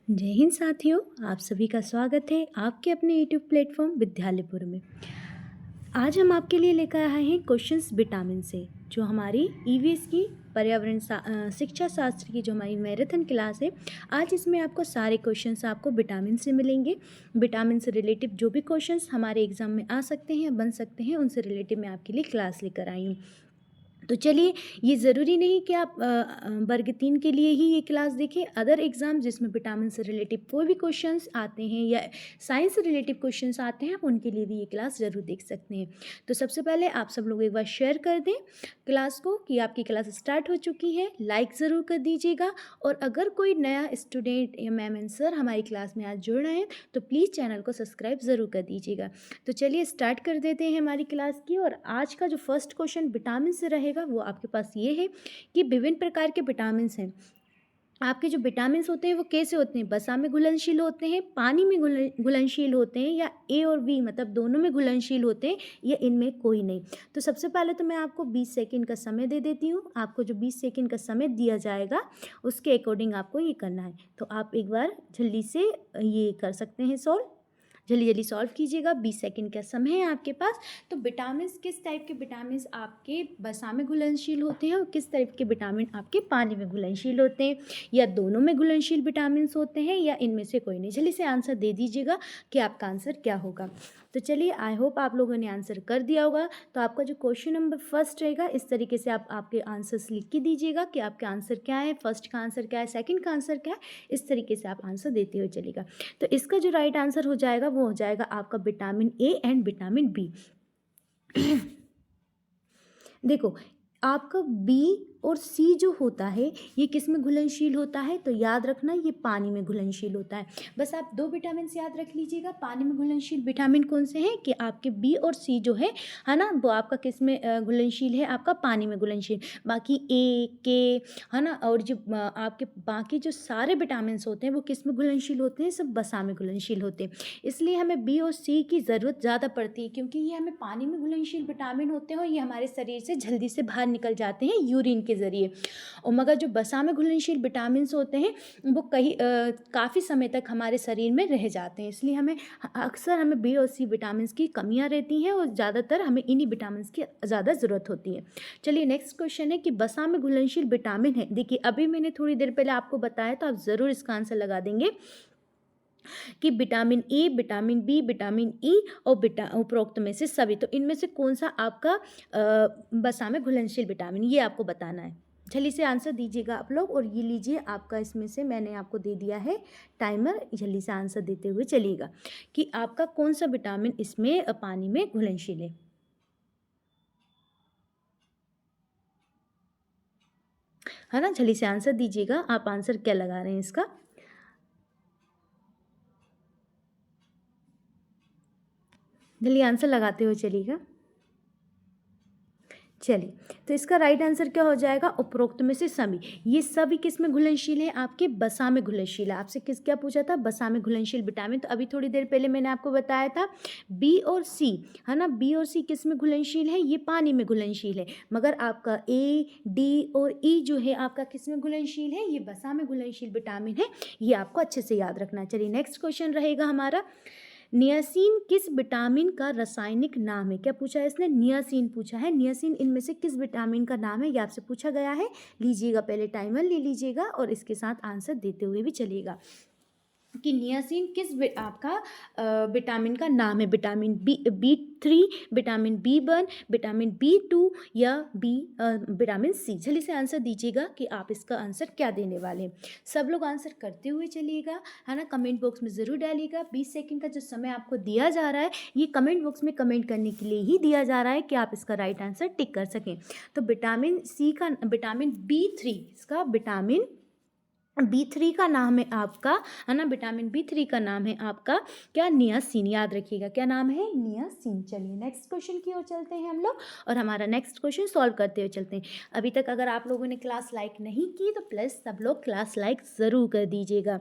जय हिंद साथियों, आप सभी का स्वागत है आपके अपने यूट्यूब प्लेटफॉर्म विद्यालयपुर में। आज हम आपके लिए लेकर आए हैं क्वेश्चंस विटामिन से, जो हमारी ईवीएस की शिक्षा शास्त्र की जो हमारी मैराथन क्लास है। आज इसमें आपको सारे क्वेश्चंस आपको विटामिन से मिलेंगे। विटामिन से रिलेटिव जो भी क्वेश्चंस हमारे एग्जाम में आ सकते हैं, बन सकते हैं, उनसे रिलेटिव मैं आपके लिए क्लास लेकर आई हूँ। तो चलिए, ये ज़रूरी नहीं कि आप वर्ग 3 के लिए ही ये क्लास देखें। अदर एग्ज़ाम जिसमें विटामिन से रिलेटिव कोई भी क्वेश्चंस आते हैं या साइंस से रिलेटिव क्वेश्चंस आते हैं, आप उनके लिए भी ये क्लास ज़रूर देख सकते हैं। तो सबसे पहले आप सब लोग एक बार शेयर कर दें क्लास को कि आपकी क्लास स्टार्ट हो चुकी है। लाइक ज़रूर कर दीजिएगा। और अगर कोई नया स्टूडेंट या मैम एंड सर हमारी क्लास में आज जुड़ रहे हैं तो प्लीज़ चैनल को सब्सक्राइब ज़रूर कर दीजिएगा। तो चलिए स्टार्ट कर देते हैं हमारी क्लास की। और आज का जो फर्स्ट क्वेश्चन विटामिन से रहेगा वो आपके पास ये है कि विभिन्न प्रकार के विटामिन हैं। आपके जो विटामिन होते हैं वो कैसे होते हैं? वसा में घुलनशील होते हैं, पानी में घुलनशील होते हैं, या ए और बी मतलब दोनों में घुलनशील होते हैं, या इनमें कोई नहीं। तो सबसे पहले तो मैं आपको 20 सेकंड का समय दे देती हूँ। आपको जो 20 सेकंड का समय दिया जाएगा उसके अकॉर्डिंग आपको ये करना है। तो आप एक बार जल्दी से ये कर सकते हैं सॉल्व। जल्दी जल्दी सॉल्व कीजिएगा। 20 सेकंड का समय है आपके पास। तो विटामिन, किस टाइप के विटामिन आपके वसा में घुलनशील होते हैं और किस टाइप के विटामिन आपके पानी में घुलनशील होते हैं, या दोनों में घुलनशील विटामिन होते हैं, या इनमें से कोई नहीं। जल्दी से आंसर दे दीजिएगा कि आपका आंसर क्या होगा। तो चलिए, आई होप आप लोगों ने आंसर कर दिया होगा। तो आपका जो क्वेश्चन नंबर फर्स्ट रहेगा, इस तरीके से आप आपके आंसर्स लिख के दीजिएगा कि आपका आंसर क्या है, फर्स्ट का आंसर क्या है, सेकंड का आंसर क्या है। इस तरीके से आप आंसर देते हुए चलिएगा। तो इसका जो राइट आंसर हो जाएगा वो हो जाएगा आपका vitamin A and vitamin B. देखो, आपका बी और सी जो होता है ये किस में घुलनशील होता है? तो याद रखना, ये पानी में घुलनशील होता है। बस आप दो विटामिन याद रख लीजिएगा। पानी में घुलनशील विटामिन कौन से हैं? कि आपके बी और सी जो है ना, वो आपका किस में घुलनशील है? आपका पानी में घुलनशील। बाकी ए, के, है ना, और जो आपके बाकी जो सारे विटामिन होते हैं वो किस में घुलनशील होते हैं? सब वसा में घुलनशील होते हैं। इसलिए हमें बी और सी की ज़रूरत ज़्यादा पड़ती है, क्योंकि ये हमें पानी में घुलनशील विटामिन होते हैं और ये हमारे शरीर से जल्दी से बाहर निकल जाते हैं यूरिन के ज़रिए। और मगर जो वसा में घुलनशील विटामिन होते हैं वो काफ़ी समय तक हमारे शरीर में रह जाते हैं। इसलिए अक्सर हमें बी और सी विटामिन की कमियाँ रहती हैं और ज़्यादातर हमें इन्हीं विटामिन की ज़्यादा ज़रूरत होती है। चलिए, नेक्स्ट क्वेश्चन है कि वसा में घुलनशील विटामिन है। देखिए, अभी मैंने थोड़ी देर पहले आपको बताया, तो आप ज़रूर इसका आंसर लगा देंगे कि vitamin A, vitamin B, vitamin E और उपरोक्त में से सभी। तो इनमें से कौन सा आपका वसा में घुलनशील विटामिन, ये आपको बताना है। जल्दी से आंसर दीजिएगा आप लोग। और ये लीजिए, आपका इसमें से मैंने आपको दे दिया है टाइमर। जल्दी से आंसर देते हुए चलिएगा कि आपका कौन सा विटामिन इसमें पानी में घुलनशील है ना। जल्दी से आंसर दीजिएगा। आप आंसर क्या लगा रहे हैं इसका? जल्दी आंसर लगाते हुए चलिएगा। चलिए, तो इसका राइट आंसर क्या हो जाएगा? उपरोक्त में से सभी। ये सभी किस में घुलनशील है? आपके वसा में घुलनशील है। आपसे क्या पूछा था? वसा में घुलनशील विटामिन। तो अभी थोड़ी देर पहले मैंने आपको बताया था बी और सी, है ना। बी और सी किस में घुलनशील है? ये पानी में घुलनशील है। मगर आपका ए, डी और ई जो है आपका किस में घुलनशील है? ये वसा में घुलनशील विटामिन है। ये आपको अच्छे से याद रखना। चलिए, नेक्स्ट क्वेश्चन रहेगा हमारा, नियासिन किस विटामिन का रासायनिक नाम है? क्या पूछा है इसने? नियासिन पूछा है। नियासिन इनमें से किस विटामिन का नाम है? ये आपसे पूछा गया है। लीजिएगा, पहले टाइमर ले लीजिएगा और इसके साथ आंसर देते हुए भी चलिएगा कि नियासिन आपका विटामिन का नाम है। Vitamin B 3, vitamin B 1, vitamin B 2 या विटामिन सी। जल्दी से आंसर दीजिएगा कि आप इसका आंसर क्या देने वाले हैं। सब लोग आंसर करते हुए चलिएगा, है ना। कमेंट बॉक्स में ज़रूर डालिएगा। 20 सेकंड का जो समय आपको दिया जा रहा है ये कमेंट बॉक्स में कमेंट करने के लिए ही दिया जा रहा है कि आप इसका राइट आंसर टिक कर सकें। तो विटामिन बी 3, इसका विटामिन बी 3 का नाम है आपका, है ना। विटामिन बी 3 का नाम है आपका क्या? नियासिन। याद रखिएगा, क्या नाम है? नियासिन। चलिए, नेक्स्ट क्वेश्चन की ओर चलते हैं हम लोग और हमारा नेक्स्ट क्वेश्चन सॉल्व करते हुए चलते हैं। अभी तक अगर आप लोगों ने क्लास लाइक नहीं की तो प्लीज़ सब लोग क्लास लाइक ज़रूर कर दीजिएगा।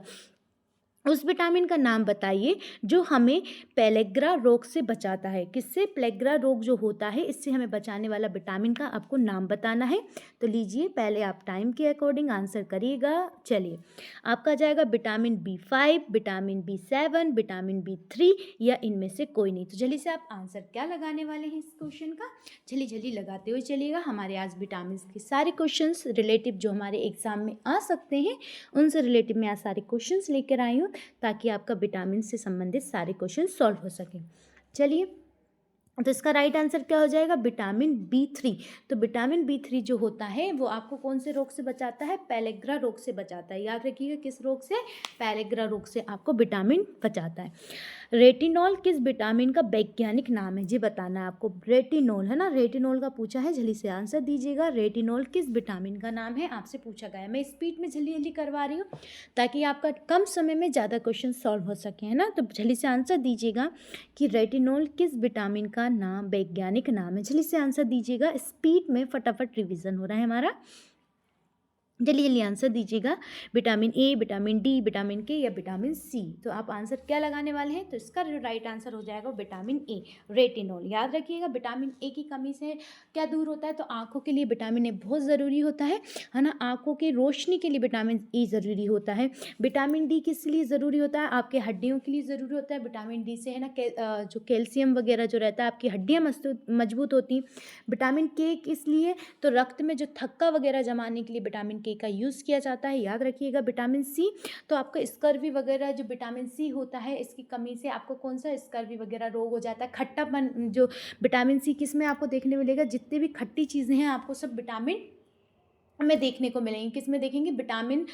उस विटामिन का नाम बताइए जो हमें पेलेग्रा रोग से बचाता है। किससे? पेलेग्रा रोग जो होता है इससे हमें बचाने वाला विटामिन का आपको नाम बताना है। तो लीजिए, पहले आप टाइम के अकॉर्डिंग आंसर करिएगा। चलिए, आपका जाएगा vitamin B5, vitamin B7, vitamin B3 या इनमें से कोई नहीं। तो जल्दी से आप आंसर क्या लगाने वाले हैं इस क्वेश्चन का? जल्दी जल्दी लगाते हुए चलिएगा। हमारे आज विटामिन के सारे क्वेश्चंस रिलेटिव जो हमारे एग्जाम में आ सकते हैं उनसे रिलेटिव मैं आज सारे क्वेश्चंस लेकर आई हूँ, ताकि आपका विटामिन से संबंधित सारे क्वेश्चन सॉल्व हो सकें। चलिए, तो इसका राइट आंसर क्या हो जाएगा? Vitamin B3। तो विटामिन B3 जो होता है वो आपको कौन से रोग से बचाता है? पेलेग्रा रोग से बचाता है। याद रखिएगा, किस रोग से? पेलेग्रा रोग से आपको विटामिन बचाता है। रेटिनॉल किस विटामिन का वैज्ञानिक नाम है? जी बताना है आपको। रेटिनॉल है ना, रेटिनॉल का पूछा है, जल्दी से आंसर दीजिएगा। रेटिनॉल किस विटामिन का नाम है? आपसे पूछा गया है। मैं स्पीड में जल्दी जल्दी करवा रही हूँ ताकि आपका कम समय में ज़्यादा क्वेश्चन सॉल्व हो सके, है ना। तो जल्दी से आंसर दीजिएगा कि रेटिनॉल किस विटामिन का नाम, वैज्ञानिक नाम है। जल्दी से आंसर दीजिएगा, स्पीड में फटाफट रिवीजन हो रहा है हमारा। जल्दी जल्दी आंसर दीजिएगा। Vitamin A, vitamin D, vitamin के या विटामिन सी। तो आप आंसर क्या लगाने वाले हैं? तो इसका जो राइट आंसर हो जाएगा विटामिन ए, रेटिनॉल। याद रखिएगा, विटामिन ए की कमी से क्या दूर होता है? तो आंखों के लिए विटामिन ए बहुत ज़रूरी होता है ना। आंखों की रोशनी के लिए विटामिन ए ज़रूरी होता है। विटामिन डी किस लिए ज़रूरी होता है? आपके हड्डियों के लिए ज़रूरी होता है। विटामिन डी से है ना जो कैल्शियम वगैरह जो रहता है, आपकी हड्डियाँ मजबूत होती। विटामिन के किस लिए? तो रक्त में जो थक्का वगैरह जमाने के लिए विटामिन के का यूज़ किया जाता है। याद रखिएगा, विटामिन सी, तो आपका स्कर्वी वगैरह जो विटामिन सी होता है इसकी कमी से आपको कौन सा स्कर्वी वगैरह रोग हो जाता है। खट्टापन जो विटामिन सी किस में आपको देखने मिलेगा? जितने भी खट्टी चीज़ें हैं आपको सब विटामिन में देखने को मिलेंगी। किस में देखेंगे? विटामिन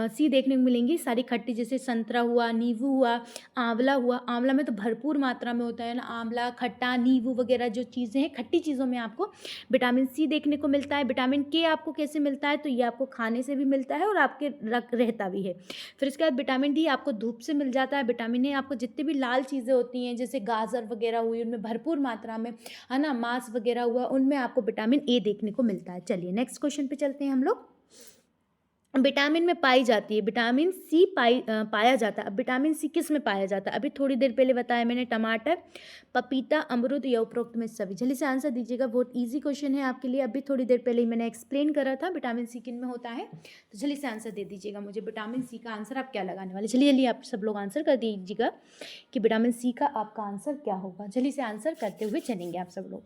सी देखने को मिलेंगी। सारी खट्टी, जैसे संतरा हुआ, नींबू हुआ, आंवला हुआ। आंवला में तो भरपूर मात्रा में होता है ना, आंवला, खट्टा, नींबू वगैरह जो चीज़ें हैं खट्टी चीज़ों में आपको विटामिन सी देखने को मिलता है। विटामिन के आपको कैसे मिलता है? तो ये आपको खाने से भी मिलता है और आपके रहता भी है। फिर इसके बाद विटामिन डी आपको धूप से मिल जाता है। विटामिन ए आपको जितनी भी लाल चीज़ें होती हैं जैसे गाजर वगैरह हुई, उनमें भरपूर मात्रा में, है ना, मांस वगैरह हुआ, उनमें आपको विटामिन ए देखने को मिलता है। चलिए नेक्स्ट क्वेश्चन पे चलते हैं हम लोग। विटामिन में पाई जाती है, विटामिन सी पाया जाता है। अब विटामिन सी किस में पाया जाता है? अभी थोड़ी देर पहले बताया मैंने, टमाटर, पपीता, अमरूद या उपरोक्त में सभी। जल्दी से आंसर दीजिएगा, बहुत इजी क्वेश्चन है आपके लिए। अभी थोड़ी देर पहले ही मैंने एक्सप्लेन करा था विटामिन सी किन में होता है। तो जल्दी से आंसर दे दीजिएगा मुझे। विटामिन सी का आंसर आप क्या लगाने वाले? जल्दी जल्दी आप सब लोग आंसर कर दीजिएगा कि विटामिन सी का आपका आंसर क्या होगा। जल्दी से आंसर करते हुए चलेंगे आप सब लोग।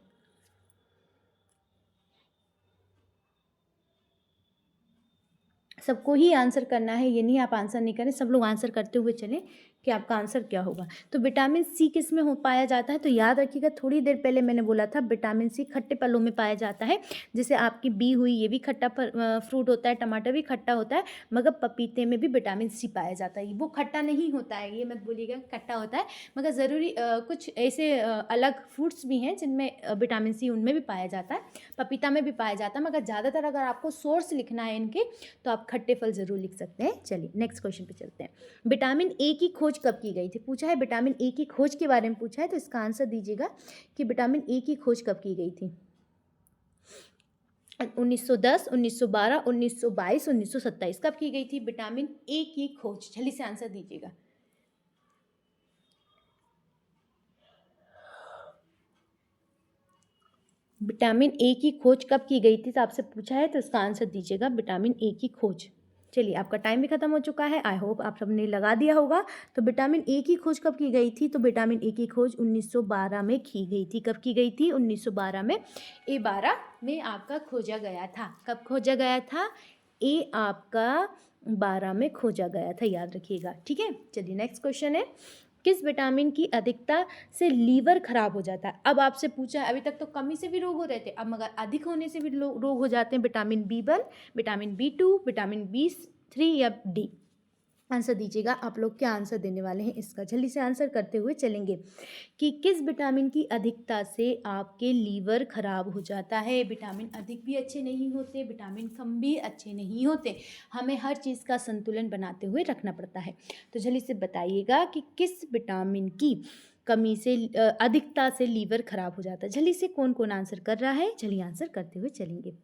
सबको ही आंसर करना है, ये नहीं आप आंसर नहीं करें, सब लोग आंसर करते हुए चलें कि आपका आंसर क्या होगा। तो विटामिन सी किस में हो पाया जाता है? तो याद रखिएगा, थोड़ी देर पहले मैंने बोला था विटामिन सी खट्टे फलों में पाया जाता है। जैसे आपकी बी हुई, ये भी खट्टा फ्रूट होता है, टमाटर भी खट्टा होता है, मगर पपीते में भी विटामिन सी पाया जाता है। वो खट्टा नहीं होता है, ये मत बोलिएगा खट्टा होता है, मगर ज़रूरी कुछ ऐसे अलग फ्रूट्स भी हैं जिनमें विटामिन सी उनमें भी पाया जाता है, पपीता में भी पाया जाता है, मगर ज़्यादातर अगर आपको सोर्स लिखना है इनके तो आप खट्टे फल ज़रूर लिख सकते हैं। चलिए नेक्स्ट क्वेश्चन पे चलते हैं। विटामिन ए की खोज कब की गई थी? पूछा है विटामिन ए की खोज के बारे में पूछा है, तो इसका आंसर दीजिएगा कि विटामिन ए की खोज कब की गई थी। 1910, 1912, 1922, 1927 कब की गई थी विटामिन ए की खोज? जल्दी से आंसर दीजिएगा। विटामिन ए की खोज कब की गई थी तो आपसे पूछा है, तो इसका आंसर दीजिएगा विटामिन ए की खोज। चलिए आपका टाइम भी खत्म हो चुका है, आई होप आप सबने लगा दिया होगा। तो विटामिन ए की खोज कब की गई थी? तो विटामिन ए की खोज 1912 में की गई थी। कब की गई थी? 1912 में। A12 में आपका खोजा गया था। कब खोजा गया था? ए आपका 12 में खोजा गया था, याद रखिएगा, ठीक है। चलिए नेक्स्ट क्वेश्चन है, किस विटामिन की अधिकता से लीवर खराब हो जाता है? अब आपसे पूछा है, अभी तक तो कमी से भी रोग हो रहे थे, अब मगर अधिक होने से भी रोग हो जाते हैं। Vitamin B1, vitamin B2, vitamin B3 या डी। आंसर दीजिएगा, आप लोग क्या आंसर देने वाले हैं इसका? जल्दी से आंसर करते हुए चलेंगे कि किस विटामिन की अधिकता से आपके लीवर खराब हो जाता है। विटामिन अधिक भी अच्छे नहीं होते, विटामिन कम भी अच्छे नहीं होते, हमें हर चीज़ का संतुलन बनाते हुए रखना पड़ता है। तो जल्दी से बताइएगा कि किस विटामिन की कमी से अधिकता से लीवर खराब हो जाता है। जल्दी से कौन कौन आंसर कर रहा है? चलिए आंसर करते हुए चलेंगे।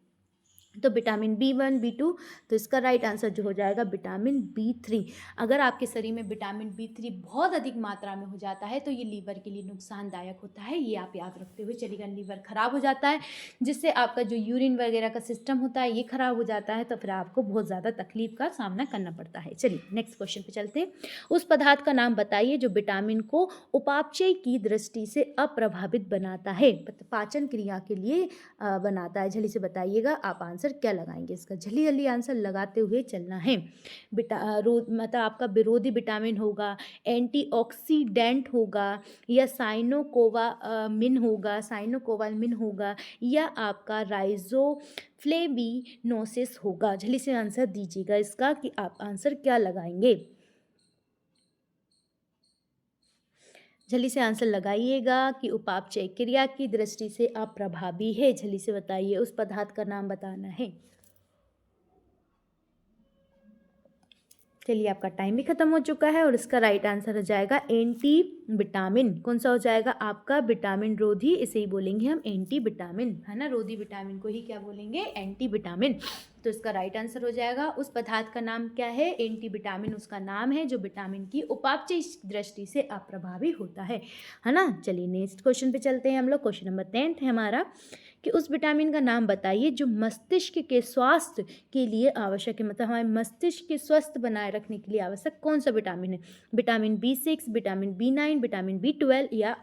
तो विटामिन B1 B2, तो इसका राइट आंसर जो हो जाएगा विटामिन B3। अगर आपके शरीर में विटामिन B3 बहुत अधिक मात्रा में हो जाता है तो ये लीवर के लिए नुकसानदायक होता है, ये आप याद रखते हुए चलिएगा। लीवर खराब हो जाता है जिससे आपका जो यूरिन वगैरह का सिस्टम होता है ये खराब हो जाता है, तो फिर आपको बहुत ज़्यादा तकलीफ का सामना करना पड़ता है। चलिए नेक्स्ट क्वेश्चन पे चलते हैं। उस पदार्थ का नाम बताइए जो विटामिन को उपापचय की दृष्टि से अप्रभावित बनाता है, पाचन क्रिया के लिए बनाता है। जल्दी से बताइएगा आप आंसर क्या लगाएंगे इसका, जल्दी जल्दी आंसर लगाते हुए चलना है। मतलब आपका विरोधी विटामिन होगा, एंटीऑक्सीडेंट होगा, या साइनोकोवामिन होगा, या आपका राइजोफ्लेविनोसिस होगा। जल्दी से आंसर दीजिएगा इसका कि आप आंसर क्या लगाएंगे। जल्दी से आंसर लगाइएगा कि उपापचय क्रिया की दृष्टि से अप्रभावी है। जल्दी से बताइए, उस पदार्थ का नाम बताना है। चलिए आपका टाइम भी खत्म हो चुका है और इसका राइट आंसर हो जाएगा एंटी विटामिन। कौन सा हो जाएगा आपका, विटामिन रोधी, इसे ही बोलेंगे हम एंटी विटामिन, है ना। रोधी विटामिन को ही क्या बोलेंगे, एंटी विटामिन। तो इसका राइट आंसर हो जाएगा, उस पदार्थ का नाम क्या है, एंटी विटामिन उसका नाम है जो विटामिन की उपापचय दृष्टि से अप्रभावी होता है ना। चलिए नेक्स्ट क्वेश्चन पे चलते हैं हम लोग। क्वेश्चन नंबर 10 है हमारा कि उस विटामिन का नाम बताइए जो मस्तिष्क के स्वास्थ्य के लिए आवश्यक है, मतलब हमारे मस्तिष्क के स्वस्थ बनाए रखने के लिए आवश्यक कौन सा विटामिन है। Vitamin B6, vitamin B9, vitamin B12 या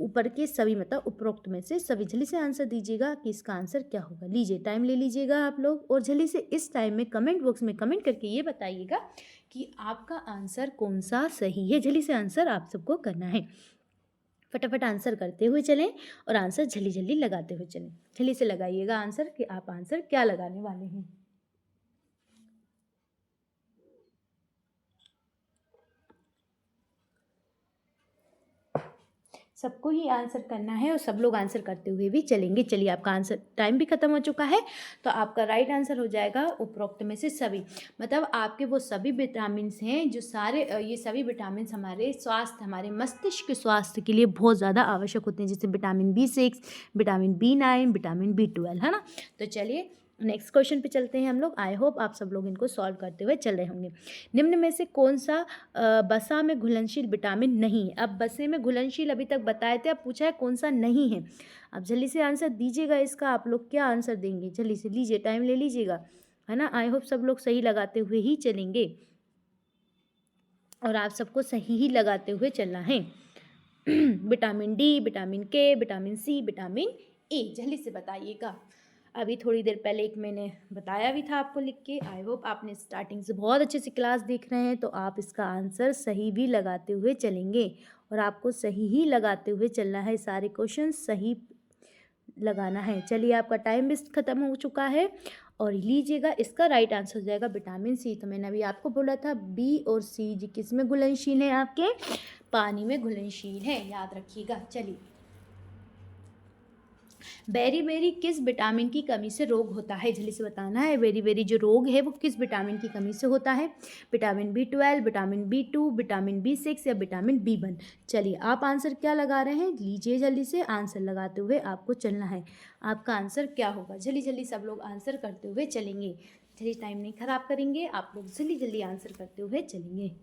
ऊपर के सभी, मतलब उपरोक्त में से सभी। जल्दी से आंसर दीजिएगा कि इसका आंसर क्या होगा। लीजिए टाइम ले लीजिएगा आप लोग और जल्दी से इस टाइम में कमेंट बॉक्स में कमेंट करके ये बताइएगा कि आपका आंसर कौन सा सही है। जल्दी से आंसर आप सबको करना है, फटाफट आंसर करते हुए चलें और आंसर जल्दी जल्दी लगाते हुए चलें। जल्दी से लगाइएगा आंसर कि आप आंसर क्या लगाने वाले हैं। सबको ही आंसर करना है और सब लोग आंसर करते हुए भी चलेंगे। चलिए आपका आंसर टाइम भी खत्म हो चुका है, तो आपका राइट आंसर हो जाएगा उपरोक्त में से सभी। मतलब आपके वो सभी विटामिन्स हैं जो सारे ये सभी विटामिन्स हमारे स्वास्थ्य, हमारे मस्तिष्क के स्वास्थ्य के लिए बहुत ज़्यादा आवश्यक होते हैं, जैसे vitamin B6, vitamin B9, vitamin B12, है ना। तो चलिए नेक्स्ट क्वेश्चन पे चलते हैं हम लोग। आई होप आप सब लोग इनको सॉल्व करते हुए चल रहे होंगे। निम्न में से कौन सा बसा में घुलनशील विटामिन नहीं है। अब बसे में घुलनशील अभी तक बताए थे, अब पूछा है कौन सा नहीं है। अब जल्दी से आंसर दीजिएगा इसका, आप लोग क्या आंसर देंगे, जल्दी से लीजिए, टाइम ले लीजिएगा, है ना। आई होप सब लोग सही लगाते हुए ही चलेंगे और आप सबको सही ही लगाते हुए चलना है। Vitamin D, vitamin K, vitamin C, vitamin A, जल्दी से बताइएगा। अभी थोड़ी देर पहले एक मैंने बताया भी था आपको लिख के। आई होप आपने स्टार्टिंग से बहुत अच्छे से क्लास देख रहे हैं, तो आप इसका आंसर सही भी लगाते हुए चलेंगे और आपको सही ही लगाते हुए चलना है, सारे क्वेश्चन सही लगाना है। चलिए आपका टाइम भी खत्म हो चुका है और लीजिएगा इसका राइट आंसर हो जाएगा विटामिन C। तो मैंने अभी आपको बोला था B और C जी किस में घुलनशील है, आपके पानी में घुलनशील है, याद रखिएगा। चलिए बेरी किस विटामिन की कमी से रोग होता है, जल्दी से बताना है। बेरी जो रोग है वो किस विटामिन की कमी से होता है। Vitamin B12, vitamin B2, vitamin B6 या विटामिन B1। चलिए आप आंसर क्या लगा रहे हैं, लीजिए जल्दी से आंसर लगाते हुए आपको चलना है। आपका आंसर क्या होगा, जल्दी जल्दी सब लोग आंसर करते हुए चलेंगे। चलिए टाइम नहीं खराब करेंगे, आप लोग जल्दी जल्दी आंसर करते हुए चलेंगे।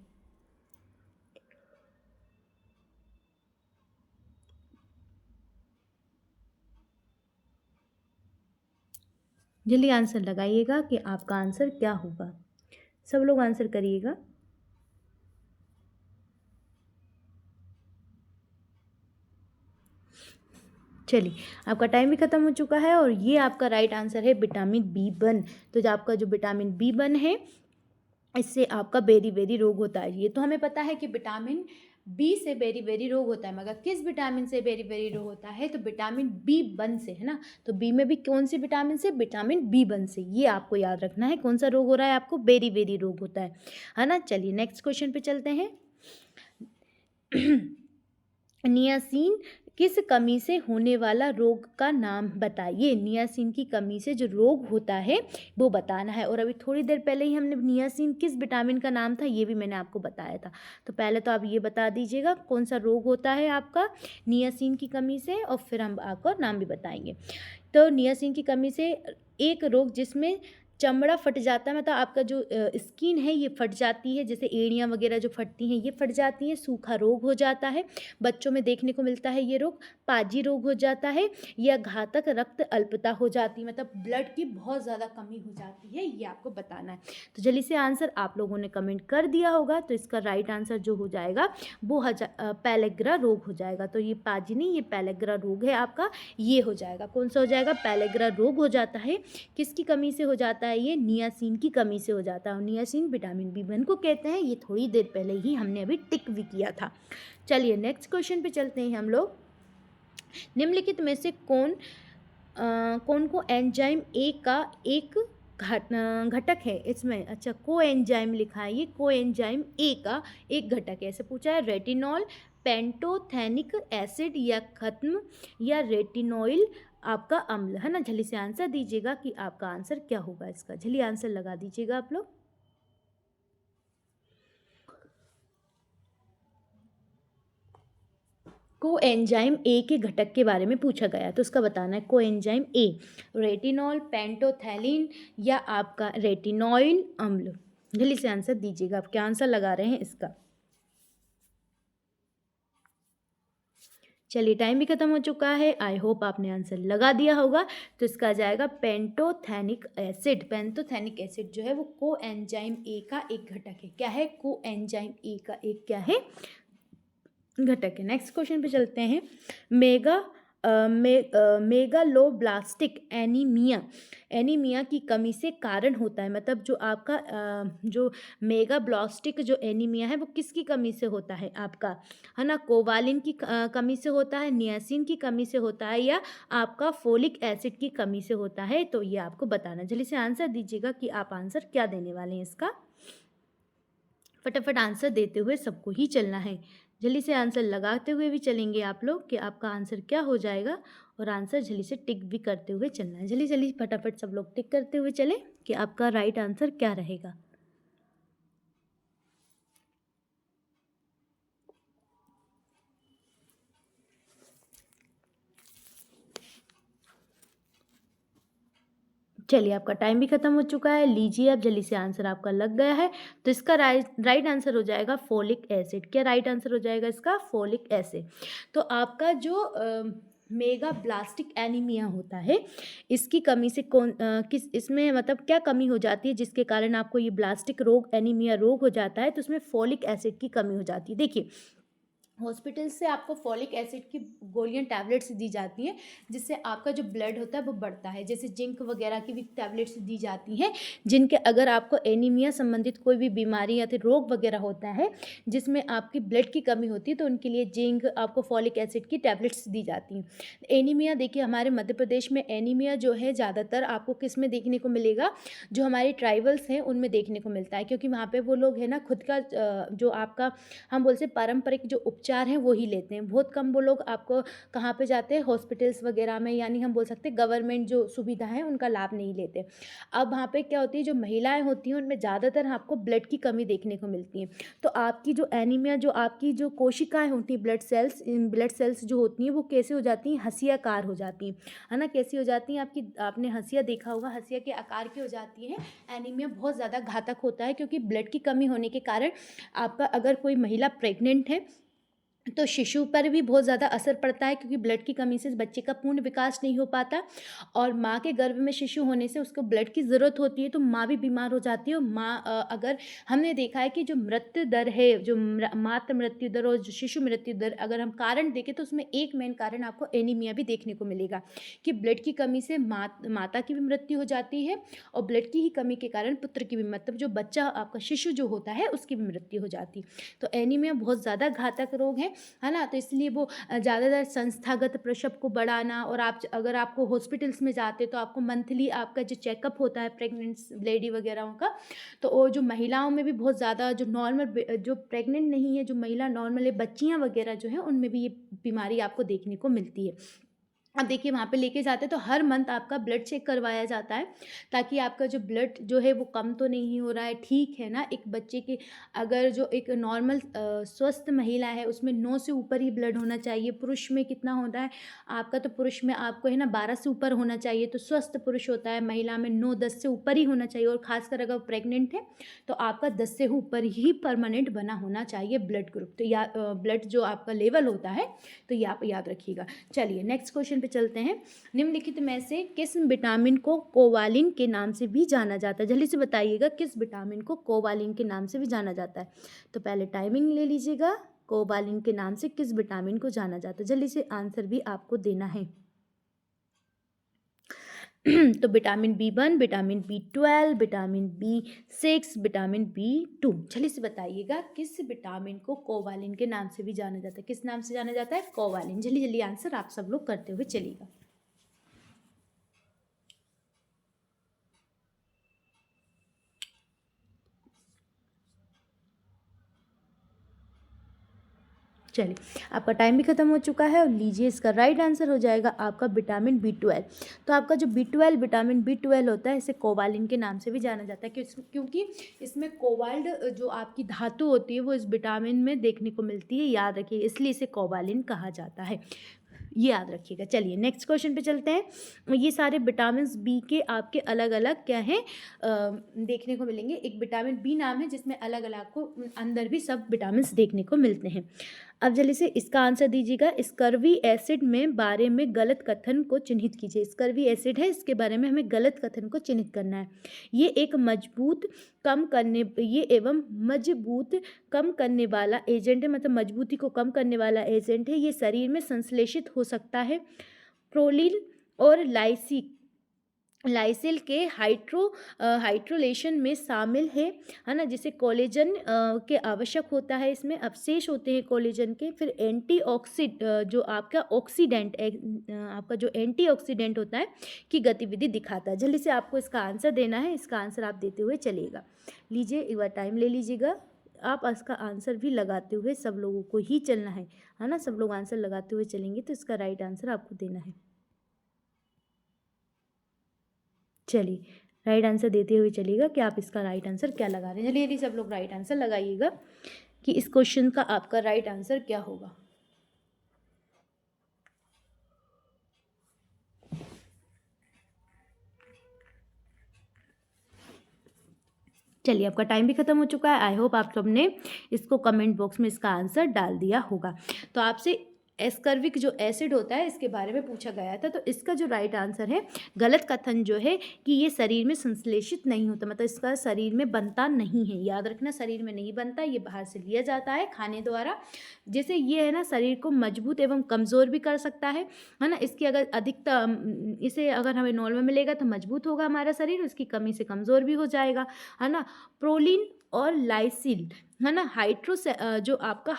जल्दी आंसर लगाइएगा कि आपका आंसर क्या होगा, सब लोग आंसर करिएगा। चलिए आपका टाइम भी खत्म हो चुका है और ये आपका राइट आंसर है विटामिन B1। तो जो आपका जो विटामिन B1 है इससे आपका बेरी रोग होता है। ये तो हमें पता है कि विटामिन B से बेरी रोग होता है, मगर किस विटामिन से बेरी रोग होता है, तो विटामिन B1 से, है ना। तो बी में भी कौन सी विटामिन से, विटामिन B1 से। ये आपको याद रखना है, कौन सा रोग हो रहा है आपको, बेरी रोग होता है ना। चलिए नेक्स्ट क्वेश्चन पे चलते हैं। नियासिन किस कमी से होने वाला रोग का नाम बताइए। नियासिन की कमी से जो रोग होता है वो बताना है। और अभी थोड़ी देर पहले ही हमने नियासिन किस विटामिन का नाम था ये भी मैंने आपको बताया था। तो पहले तो आप ये बता दीजिएगा कौन सा रोग होता है आपका नियासिन की कमी से, और फिर हम आपको नाम भी बताएंगे। तो नियासिन की कमी से एक रोग जिसमें चमड़ा फट जाता है, मतलब आपका जो स्किन है ये फट जाती है, जैसे एड़ियाँ वगैरह जो फटती हैं ये फट जाती हैं, सूखा रोग हो जाता है, बच्चों में देखने को मिलता है ये रोग, पाजी रोग हो जाता है, या घातक रक्त अल्पता हो जाती है, मतलब ब्लड की बहुत ज़्यादा कमी हो जाती है, ये आपको बताना है। तो जल्दी से आंसर आप लोगों ने कमेंट कर दिया होगा, तो इसका राइट आंसर जो हो जाएगा वो पैलेग्रा रोग हो जाएगा। तो ये पाजी नहीं, ये पैलेग्रा रोग है आपका, ये हो जाएगा। कौन सा हो जाएगा? पैलेग्रा रोग हो जाता है। किसकी कमी से हो जाता है? ये नियासिन की कमी से हो जाता है। नियासिन विटामिन बी1 को कहते हैं। ये थोड़ी देर पहले ही हमने अभी टिक भी किया था। चलिए नेक्स्ट क्वेश्चन पे चलते हैं हम लोग। निम्नलिखित में से कौन को एंजाइम ए का एक घटक है इसमें? अच्छा, को एंजाइम लिखा है, ये को एंजाइम ए का एक घटक है। ऐसे पूछा है, रेटिनॉल, पेंटोथेनिक एसिड, या खत्म, या रेटिनोइल आपका अम्ल, है ना। जल्दी से आंसर दीजिएगा कि आपका आंसर क्या होगा इसका। जल्दी आंसर लगा दीजिएगा आप लोग। कोएंजाइम ए के घटक के बारे में पूछा गया, तो उसका बताना है। कोएंजाइम ए, रेटिनॉल, पेंटोथैलिन, या आपका रेटिनोइल अम्ल। जल्दी से आंसर दीजिएगा, आप क्या आंसर लगा रहे हैं इसका। चलिए टाइम भी खत्म हो चुका है। आई होप आपने आंसर लगा दिया होगा। तो इसका आ जाएगा पेंटोथेनिक एसिड। पेंटोथेनिक एसिड जो है वो कोएंजाइम ए का एक घटक है। क्या है? कोएंजाइम ए का एक क्या है? घटक है। नेक्स्ट क्वेश्चन पे चलते हैं। मेगालोब्लास्टिक एनीमिया की कमी से कारण होता है, मतलब जो आपका जो मेगाब्लास्टिक जो एनीमिया है वो किसकी कमी से होता है आपका, है ना। कोवालिन की कमी से होता है, नियासिन की कमी से होता है, या आपका फोलिक एसिड की कमी से होता है। तो ये आपको बताना। जल्दी से आंसर दीजिएगा कि आप आंसर क्या देने वाले हैं इसका। फटाफट आंसर देते हुए सबको ही चलना है। जल्दी से आंसर लगाते हुए भी चलेंगे आप लोग कि आपका आंसर क्या हो जाएगा, और आंसर जल्दी से टिक भी करते हुए चलना है। जल्दी जल्दी फटाफट सब लोग टिक करते हुए चले कि आपका राइट आंसर क्या रहेगा। चलिए आपका टाइम भी खत्म हो चुका है। लीजिए अब जल्दी से आंसर आपका लग गया है। तो इसका राइट आंसर हो जाएगा फोलिक एसिड। क्या राइट आंसर हो जाएगा इसका? Folic acid. तो आपका जो मेगाब्लास्टिक एनीमिया होता है, इसकी कमी से किस इसमें मतलब क्या कमी हो जाती है जिसके कारण आपको ये ब्लास्टिक रोग एनीमिया रोग हो जाता है? तो उसमें फोलिक एसिड की कमी हो जाती है। देखिए, हॉस्पिटल से आपको फॉलिक एसिड की गोलियां टैबलेट्स दी जाती हैं, जिससे आपका जो ब्लड होता है वो बढ़ता है। जैसे जिंक वगैरह की भी टैबलेट्स दी जाती हैं, जिनके अगर आपको एनीमिया संबंधित कोई भी बीमारी या फिर रोग वगैरह होता है जिसमें आपकी ब्लड की कमी होती है, तो उनके लिए जिंक, आपको फॉलिक एसिड की टैबलेट्स दी जाती हैं। एनीमिया, देखिए हमारे मध्य प्रदेश में एनीमिया जो है ज़्यादातर आपको किस में देखने को मिलेगा? जो हमारे ट्राइबल्स हैं उनमें देखने को मिलता है, क्योंकि वहाँ पर वो लोग है ना खुद का जो आपका हम बोलते हैं पारंपरिक जो उपचार हैं वो ही लेते हैं। बहुत कम वो लोग आपको कहाँ पे जाते हैं? हॉस्पिटल्स वगैरह में, यानी हम बोल सकते हैं गवर्नमेंट जो सुविधा है उनका लाभ नहीं लेते। अब वहाँ पे क्या होती है, जो महिलाएं होती हैं उनमें ज़्यादातर आपको ब्लड की कमी देखने को मिलती है। तो आपकी जो एनीमिया, जो आपकी जो कोशिकाएं होती हैं, ब्लड सेल्स जो होती हैं वो कैसे हो जाती हैं? हंसियाकार हो जाती हैं, है ना। कैसी हो जाती हैं? आपने हंसिया देखा होगा, हंसिया के आकार की हो जाती है। एनीमिया बहुत ज़्यादा घातक होता है, क्योंकि ब्लड की कमी होने के कारण आपका अगर कोई महिला प्रेग्नेंट है तो शिशु पर भी बहुत ज़्यादा असर पड़ता है, क्योंकि ब्लड की कमी से बच्चे का पूर्ण विकास नहीं हो पाता, और माँ के गर्भ में शिशु होने से उसको ब्लड की ज़रूरत होती है, तो माँ भी बीमार हो जाती है। और माँ अगर हमने देखा है कि जो मृत्यु दर है, जो मातृ मृत्यु दर और जो शिशु मृत्यु दर, अगर हम कारण देखें तो उसमें एक मेन कारण आपको एनीमिया भी देखने को मिलेगा, कि ब्लड की कमी से माता की भी मृत्यु हो जाती है, और ब्लड की ही कमी के कारण पुत्र की भी, मतलब जो बच्चा आपका शिशु जो होता है उसकी भी मृत्यु हो जाती है। तो एनीमिया बहुत ज़्यादा घातक रोग है ना। तो इसलिए वो ज़्यादातर संस्थागत प्रसव को बढ़ाना, और आप अगर आपको हॉस्पिटल्स में जाते तो आपको मंथली आपका जो चेकअप होता है प्रेग्नेंट लेडी वगैरह का, तो वो जो महिलाओं में भी बहुत ज़्यादा, जो नॉर्मल जो प्रेग्नेंट नहीं है, जो महिला नॉर्मल है, बच्चियाँ वगैरह जो हैं उनमें भी ये बीमारी आपको देखने को मिलती है। अब देखिए वहाँ पे लेके जाते हैं तो हर मंथ आपका ब्लड चेक करवाया जाता है, ताकि आपका जो ब्लड जो है वो कम तो नहीं हो रहा है, ठीक है ना। एक बच्चे के अगर जो एक नॉर्मल स्वस्थ महिला है उसमें 9 से ऊपर ही ब्लड होना चाहिए। पुरुष में कितना होता है आपका, तो पुरुष में आपको है ना 12 से ऊपर होना चाहिए, तो स्वस्थ पुरुष होता है। महिला में 9-10 से ऊपर ही होना चाहिए, और खासकर अगर प्रेग्नेंट है तो आपका 10 से ऊपर ही परमानेंट बना होना चाहिए ब्लड ग्रुप, तो या ब्लड जो आपका लेवल होता है, तो ये आप याद रखिएगा। चलिए नेक्स्ट क्वेश्चन पे चलते हैं। निम्नलिखित में से किस विटामिन को कोवालिन के नाम से भी जाना जाता है? जल्दी से बताइएगा किस विटामिन को कोवालिन के नाम से भी जाना जाता है। तो पहले टाइमिंग ले लीजिएगा। कोवालिन के नाम से किस विटामिन को जाना जाता है? जल्दी से आंसर भी आपको देना है। तो vitamin B1, vitamin B12, vitamin B6, vitamin B2। जल्दी से बताइएगा किस विटामिन को कोवालिन के नाम से भी जाना जाता है? किस नाम से जाना जाता है? कोवालिन। जल्दी जल्दी आंसर आप सब लोग करते हुए चलिएगा। चलिए आपका टाइम भी खत्म हो चुका है, और लीजिए इसका राइट आंसर हो जाएगा आपका विटामिन B12। तो आपका जो B12 विटामिन B12 होता है, इसे कोवालिन के नाम से भी जाना जाता है, क्योंकि इसमें कोबाल्ट जो आपकी धातु होती है वो इस विटामिन में देखने को मिलती है, याद रखिए, इसलिए इसे कोवालिन कहा जाता है, ये याद रखिएगा। चलिए नेक्स्ट क्वेश्चन पे चलते हैं। ये सारे विटामिन बी के आपके अलग अलग क्या हैं देखने को मिलेंगे। एक विटामिन बी नाम है जिसमें अलग अलग को अंदर भी सब विटामिन देखने को मिलते हैं। अब जल्दी से इसका आंसर दीजिएगा। स्कर्वी एसिड में बारे में गलत कथन को चिन्हित कीजिए। स्कर्वी एसिड है, इसके बारे में हमें गलत कथन को चिन्हित करना है। ये एक मजबूत कम करने वाला एजेंट है, मतलब मजबूती को कम करने वाला एजेंट है। ये शरीर में संश्लेषित हो सकता है। प्रोलीन और लाइसिल के हाइड्रोलेशन में शामिल है ना, जिसे कोलेजन के आवश्यक होता है। इसमें अवशेष होते हैं कोलेजन के। फिर जो आपका ऑक्सीडेंट आपका जो एंटीऑक्सीडेंट होता है की गतिविधि दिखाता है। जल्दी से आपको इसका आंसर देना है। इसका आंसर आप देते हुए चलिएगा। लीजिए एक बार टाइम ले लीजिएगा। आप इसका आंसर भी लगाते हुए सब लोगों को ही चलना है ना। सब लोग आंसर लगाते हुए चलेंगे तो इसका राइट आंसर आपको देना है। चलिए राइट आंसर देते हुए चलिएगा कि आप इसका राइट आंसर क्या लगा रहे हैं। चलिए यदि सब लोग राइट आंसर लगाइएगा कि इस क्वेश्चन का आपका राइट आंसर क्या होगा। चलिए आपका टाइम भी खत्म हो चुका है। आई होप आप सबने इसको कमेंट बॉक्स में इसका आंसर डाल दिया होगा। तो आपसे एस्कर्विक जो एसिड होता है इसके बारे में पूछा गया था, तो इसका जो राइट आंसर है, गलत कथन जो है कि ये शरीर में संश्लेषित नहीं होता, मतलब इसका शरीर में बनता नहीं है। याद रखना, शरीर में नहीं बनता, ये बाहर से लिया जाता है खाने द्वारा। जैसे ये है ना, शरीर को मजबूत एवं कमज़ोर भी कर सकता है ना। इसकी अगर अधिकता इसे अगर हमें नॉर्मल मिलेगा तो मजबूत होगा हमारा शरीर, उसकी कमी से कमज़ोर भी हो जाएगा, है ना। प्रोलीन और लाइसिल, है ना, जो आपका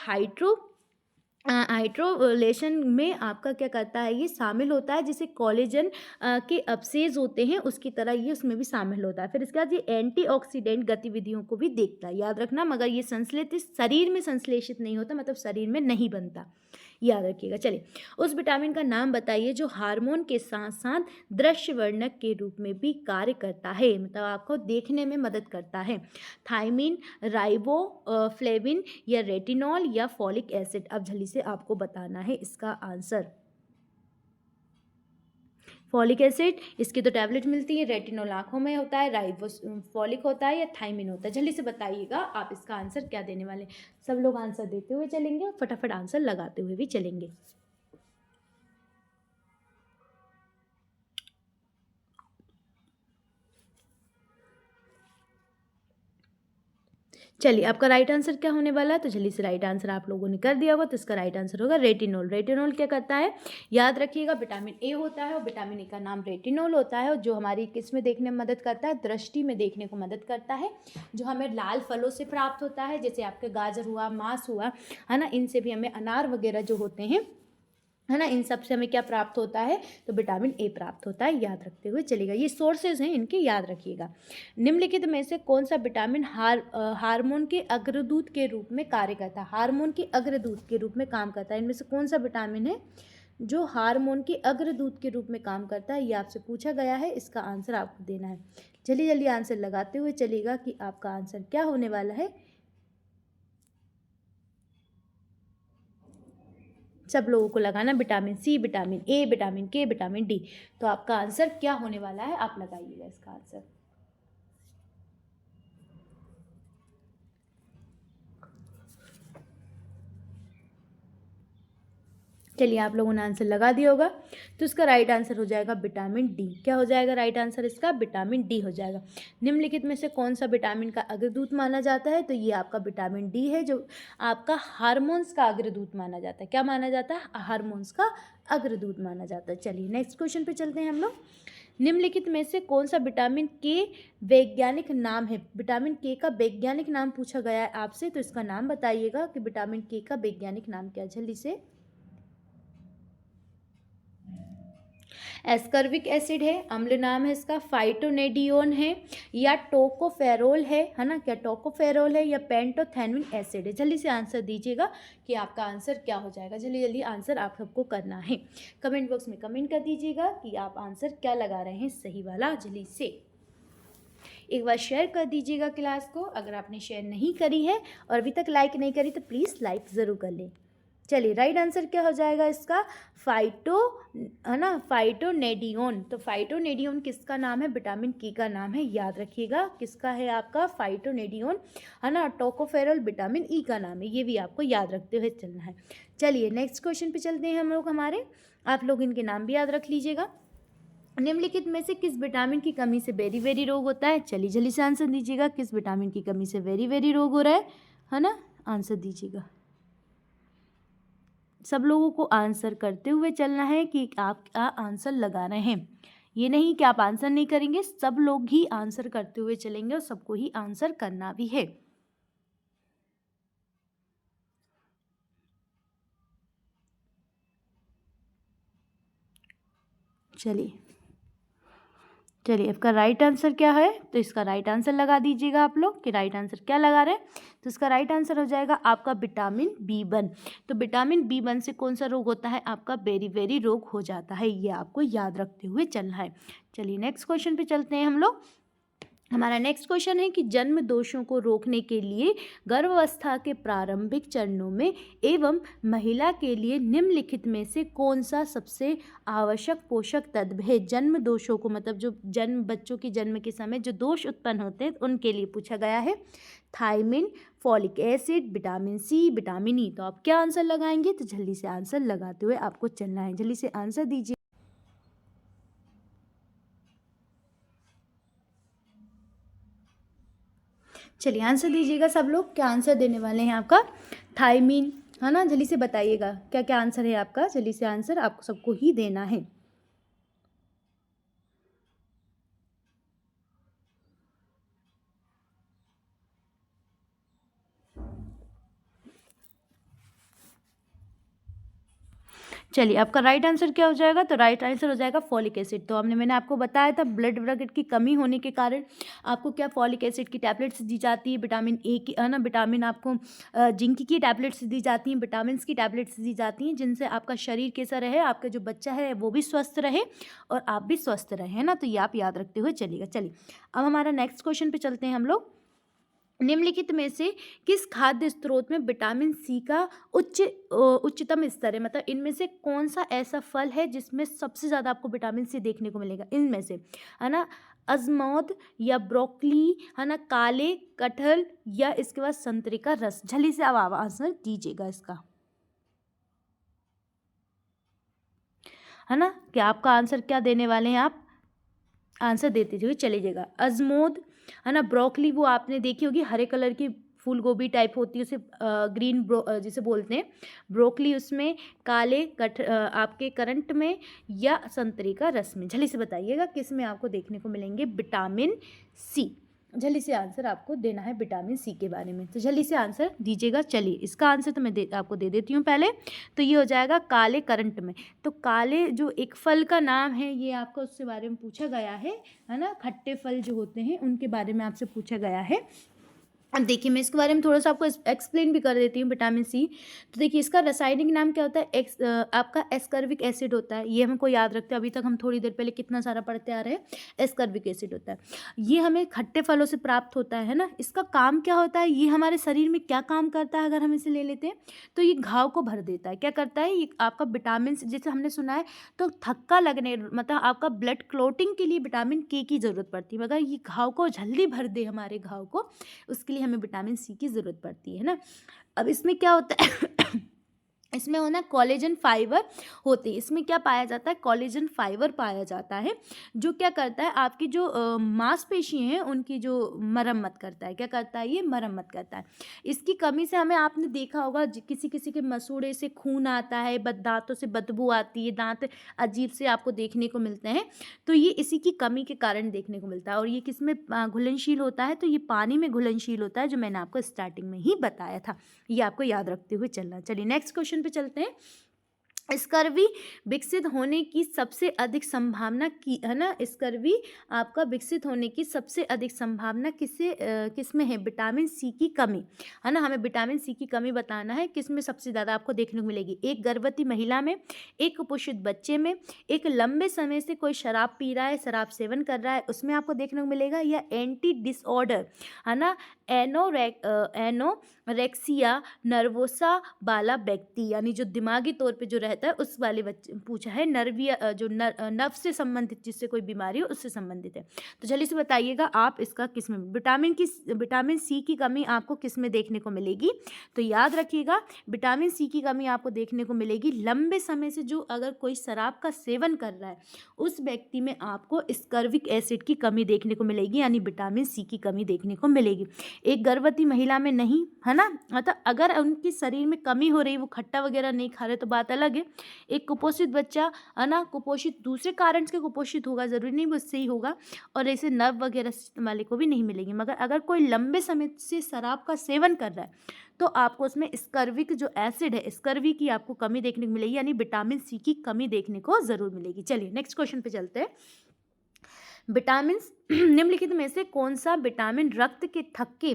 हाइड्रोलेशन में आपका क्या करता है, ये शामिल होता है। जैसे कोलेजन के अवशेष होते हैं उसकी तरह ये उसमें भी शामिल होता है। फिर इसके बाद ये एंटीऑक्सीडेंट गतिविधियों को भी देखता है, याद रखना। मगर ये शरीर में संश्लेषित नहीं होता, मतलब शरीर में नहीं बनता, याद रखिएगा। चलिए उस विटामिन का नाम बताइए जो हार्मोन के साथ साथ दृश्य वर्णक के रूप में भी कार्य करता है, मतलब आपको देखने में मदद करता है। थायमिन, राइबोफ्लेविन या रेटिनॉल या फॉलिक एसिड। अब जल्दी से आपको बताना है इसका आंसर। फॉलिक एसिड, इसकी तो टैबलेट मिलती है। रेटिनॉल आँखों में होता है। राइबोफॉलिक होता है या थायमिन होता है। जल्दी से बताइएगा आप इसका आंसर क्या देने वाले। सब लोग आंसर देते हुए चलेंगे और फटाफट आंसर लगाते हुए भी चलेंगे। चलिए आपका राइट आंसर क्या होने वाला है, तो जल्दी से राइट आंसर आप लोगों ने कर दिया होगा, तो इसका राइट आंसर होगा रेटिनॉल। रेटिनॉल क्या करता है, याद रखिएगा, विटामिन ए होता है और विटामिन ए का नाम रेटिनॉल होता है, और जो हमारी किस में देखने में मदद करता है, दृष्टि में देखने को मदद करता है। जो हमें लाल फलों से प्राप्त होता है, जैसे आपके गाजर हुआ, मांस हुआ, है ना, इनसे भी हमें, अनार वगैरह जो होते हैं, है ना, इन सब से हमें क्या प्राप्त होता है, तो विटामिन ए प्राप्त होता है, याद रखते हुए चलेगा। ये सोर्सेज हैं इनके, याद रखिएगा। निम्नलिखित में से कौन सा विटामिन हार्मोन के अग्रदूत के रूप में कार्य करता है, हार्मोन के अग्रदूत के रूप में काम करता है, इनमें से कौन सा विटामिन है जो हार्मोन के अग्रदूत के रूप में काम करता है, ये आपसे पूछा गया है। इसका आंसर आपको देना है। जल्दी जल्दी आंसर लगाते हुए चलिएगा कि आपका आंसर क्या होने वाला है। सब लोगों को लगाना vitamin C, vitamin A, vitamin K, vitamin D. तो आपका आंसर क्या होने वाला है, आप लगाइएगा इसका आंसर। चलिए, आप लोगों ने आंसर लगा दिया होगा। तो इसका राइट आंसर हो जाएगा विटामिन डी। क्या हो जाएगा राइट आंसर इसका? विटामिन डी हो जाएगा। निम्नलिखित में से कौन सा विटामिन का अग्रदूत माना जाता है? तो ये आपका विटामिन डी है, जो आपका हार्मोन्स का अग्रदूत माना जाता है। क्या माना जाता है? हार्मोन्स का अग्रदूत माना जाता है। चलिए नेक्स्ट क्वेश्चन पे चलते हैं हम लोग। निम्नलिखित में से कौन सा विटामिन के वैज्ञानिक नाम है? विटामिन के का वैज्ञानिक नाम पूछा गया है आपसे, तो इसका नाम बताइएगा कि विटामिन के का वैज्ञानिक नाम क्या है। जल्दी से। एस्कर्बिक एसिड है, अम्ल नाम है इसका, फाइटोनेडियोन है, या टोकोफेरोल है ना? क्या टोकोफेरोल है, या पेंटोथेनमिन एसिड है? जल्दी से आंसर दीजिएगा कि आपका आंसर क्या हो जाएगा। जल्दी जल्दी आंसर आप सबको करना है। कमेंट बॉक्स में कमेंट कर दीजिएगा कि आप आंसर क्या लगा रहे हैं सही वाला। जल्दी से एक बार शेयर कर दीजिएगा क्लास को। अगर आपने शेयर नहीं करी है और अभी तक लाइक नहीं करी तो प्लीज़ लाइक ज़रूर कर लें। चलिए राइट आंसर क्या हो जाएगा इसका? फाइटोनेडियोन। तो फाइटोनेडियोन किसका नाम है? विटामिन के का नाम है, याद रखिएगा। किसका है आपका? फाइटोनेडियोन, है ना? टोकोफेरोल विटामिन ई का नाम है, ये भी आपको याद रखते हुए चलना है। चलिए नेक्स्ट क्वेश्चन पे चलते हैं हम लोग हमारे। आप लोग इनके नाम भी याद रख लीजिएगा। निम्नलिखित में से किस विटामिन की कमी से वेरी वेरी रोग होता है? चलिए जल्दी से आंसर दीजिएगा। किस विटामिन की कमी से वेरी वेरी रोग हो रहा है ना? आंसर दीजिएगा। सब लोगों को आंसर करते हुए चलना है कि आप क्या आंसर लगा रहे हैं। ये नहीं कि आप आंसर नहीं करेंगे, सब लोग ही आंसर करते हुए चलेंगे और सबको ही आंसर करना भी है। चलिए आपका राइट आंसर क्या है? तो इसका राइट आंसर लगा दीजिएगा आप लोग कि राइट आंसर क्या लगा रहे हैं। तो इसका राइट आंसर हो जाएगा आपका विटामिन B1। तो विटामिन B1 से कौन सा रोग होता है? आपका बेरी बेरी रोग हो जाता है, ये आपको याद रखते हुए चलना है। चलिए नेक्स्ट क्वेश्चन पे चलते हैं हम लोग। हमारा नेक्स्ट क्वेश्चन है कि जन्म दोषों को रोकने के लिए गर्भावस्था के प्रारंभिक चरणों में एवं महिला के लिए निम्नलिखित में से कौन सा सबसे आवश्यक पोषक तत्व है? जन्म दोषों को मतलब जो बच्चों के जन्म के समय जो दोष उत्पन्न होते हैं उनके लिए पूछा गया है। Thiamine, folic acid, vitamin C, vitamin E. तो आप क्या आंसर लगाएंगे? तो जल्दी से आंसर लगाते हुए आपको चलना है। जल्दी से आंसर दीजिए। चलिए आंसर दीजिएगा सब लोग। क्या आंसर देने वाले हैं आपका? थायमिन, है ना? जल्दी से बताइएगा क्या क्या आंसर है आपका। जल्दी से आंसर आपको सबको ही देना है। चलिए आपका राइट आंसर क्या हो जाएगा? तो राइट आंसर हो जाएगा फॉलिक एसिड। तो मैंने आपको बताया था ब्लड ब्रैकेट की कमी होने के कारण आपको क्या फॉलिक एसिड की टैबलेट्स दी जाती है, विटामिन ए की, है ना? विटामिन आपको जिंक की टैबलेट्स दी जाती हैं, विटामिन की टैबलेट्स दी जाती हैं, जिनसे आपका शरीर कैसा रहे, आपका जो बच्चा है वो भी स्वस्थ रहे और आप भी स्वस्थ रहे, है ना? तो ये आप याद रखते हुए चलिएगा। चलिए अब हमारा नेक्स्ट क्वेश्चन पे चलते हैं हम लोग। निम्नलिखित में से किस खाद्य स्रोत में विटामिन सी का उच्चतम स्तर है? मतलब इनमें से कौन सा ऐसा फल है जिसमें सबसे ज़्यादा आपको विटामिन सी देखने को मिलेगा? इनमें से, है ना? अजमोद या ब्रोकली, है ना? काले कटहल या इसके बाद संतरे का रस। जल्दी से अब आप आंसर दीजिएगा इसका, है ना? क्या आपका आंसर क्या देने वाले हैं आप? आंसर देते हुए चलिएगा। अजमोद, है ना? ब्रोकली वो आपने देखी होगी, हरे कलर की फूल गोभी टाइप होती है, उसे ग्रीन जिसे बोलते हैं ब्रोकली, उसमें काले आपके करंट में या संतरे का रस में। जल्दी से बताइएगा किस में आपको देखने को मिलेंगे विटामिन सी। जल्दी से आंसर आपको देना है विटामिन सी के बारे में। तो जल्दी से आंसर दीजिएगा। चलिए इसका आंसर तो मैं आपको दे देती हूँ पहले। तो ये हो जाएगा काले करंट में। तो काले जो एक फल का नाम है, ये आपको उसके बारे में पूछा गया है ना? खट्टे फल जो होते हैं उनके बारे में आपसे पूछा गया है। अब देखिए मैं इसके बारे में थोड़ा-सा आपको एक्सप्लेन भी कर देती हूँ विटामिन सी। तो देखिए इसका रासायनिक नाम क्या होता है, आपका एस्कर्बिक एसिड होता है। ये हमको याद रखते हैं, अभी तक हम थोड़ी देर पहले कितना सारा पढ़ते आ रहे हैं, एस्कर्बिक एसिड होता है। ये हमें खट्टे फलों से प्राप्त होता है ना? इसका काम क्या होता है, ये हमारे शरीर में क्या काम करता है अगर हम इसे ले लेते हैं, तो ये घाव को भर देता है। क्या करता है, ये आपका विटामिन सी, जैसे हमने सुना है तो थक्का लगने मतलब आपका ब्लड क्लॉटिंग के लिए विटामिन के की ज़रूरत पड़ती है, मगर ये घाव को जल्दी भर दे हमारे घाव को, उसके लिए हमें विटामिन सी की ज़रूरत पड़ती है ना। अब इसमें क्या होता है इसमें होना कोलेजन फाइबर होते हैं। इसमें क्या पाया जाता है, कोलेजन फाइबर पाया जाता है, जो क्या करता है आपकी जो मांसपेशी हैं उनकी जो मरम्मत करता है। क्या करता है, ये मरम्मत करता है। इसकी कमी से हमें, आपने देखा होगा किसी किसी के मसूड़े से खून आता है, दांतों से बदबू आती है, दांत अजीब से आपको देखने को मिलते हैं, तो ये इसी की कमी के कारण देखने को मिलता है। और ये किस में घुलनशील होता है, तो ये पानी में घुलनशील होता है, जो मैंने आपको स्टार्टिंग में ही बताया था। ये आपको याद रखते हुए चलना। चलिए नेक्स्ट क्वेश्चन पे चलते हैं। स्कर्वी विकसित होने की सबसे अधिक संभावना की है ना, स्कर्वी आपका विकसित होने की सबसे अधिक संभावना किस में है, विटामिन सी की कमी, है ना। हमें विटामिन सी की कमी बताना है, किस में सबसे ज़्यादा आपको देखने को मिलेगी, एक गर्भवती महिला में, एक कुपोषित बच्चे में, एक लंबे समय से कोई शराब पी रहा है, शराब सेवन कर रहा है, उसमें आपको देखने को मिलेगा, या एंटी डिसऑर्डर, है ना, एनोरेक्सिया नर्वोसा वाला व्यक्ति, यानी जो दिमागी तौर पे जो रहता है उस वाले बच्चे पूछा है, जो नर्व से संबंधित, जिससे कोई बीमारी हो उससे संबंधित है। तो जल्दी से बताइएगा आप इसका किस में, विटामिन सी की कमी आपको किस में देखने को मिलेगी। तो याद रखिएगा विटामिन सी की कमी आपको देखने को मिलेगी लंबे समय से, जो अगर कोई शराब का सेवन कर रहा है उस व्यक्ति में आपको स्कर्विक एसिड की कमी देखने को मिलेगी, यानी विटामिन सी की कमी देखने को मिलेगी। एक गर्भवती महिला में नहीं, है ना, मतलब अगर उनकी शरीर में कमी हो रही, वो खट्टा वगैरह नहीं खा रहे तो बात अलग है। एक कुपोषित बच्चा, है ना, कुपोषित दूसरे कारण से कुपोषित होगा, ज़रूरी नहीं वो इससे ही होगा, और ऐसे नर्व वगैरह वाले को भी नहीं मिलेगी। मगर अगर कोई लंबे समय से शराब का सेवन कर रहा है तो आपको उसमें स्कर्विक जो एसिड है, स्कर्वी की आपको कमी देखने को मिलेगी, यानी विटामिन सी की कमी देखने को ज़रूर मिलेगी। चलिए नेक्स्ट क्वेश्चन पे चलते हैं। विटामिन निम्नलिखित में से कौन सा विटामिन रक्त के थक्के,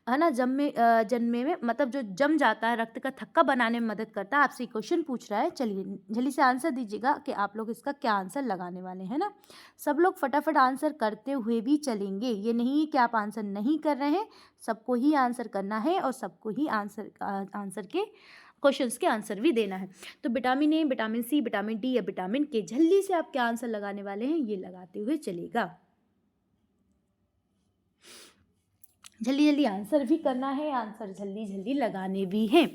है ना, जन्मे में, मतलब जो जम जाता है, रक्त का थक्का बनाने में मदद करता है। आपसे क्वेश्चन पूछ रहा है, चलिए जल्दी से आंसर दीजिएगा कि आप लोग इसका क्या आंसर लगाने वाले हैं ना। सब लोग फटाफट आंसर करते हुए भी चलेंगे, ये नहीं है कि आप आंसर नहीं कर रहे हैं, सबको ही आंसर करना है और सबको ही आंसर के क्वेश्चंस के आंसर भी देना है। तो vitamin A, vitamin C, vitamin D या विटामिन के, जल्दी से आप क्या आंसर लगाने वाले हैं, ये लगाते हुए चलेगा। जल्दी जल्दी आंसर भी करना है, आंसर जल्दी जल्दी लगाने भी हैं,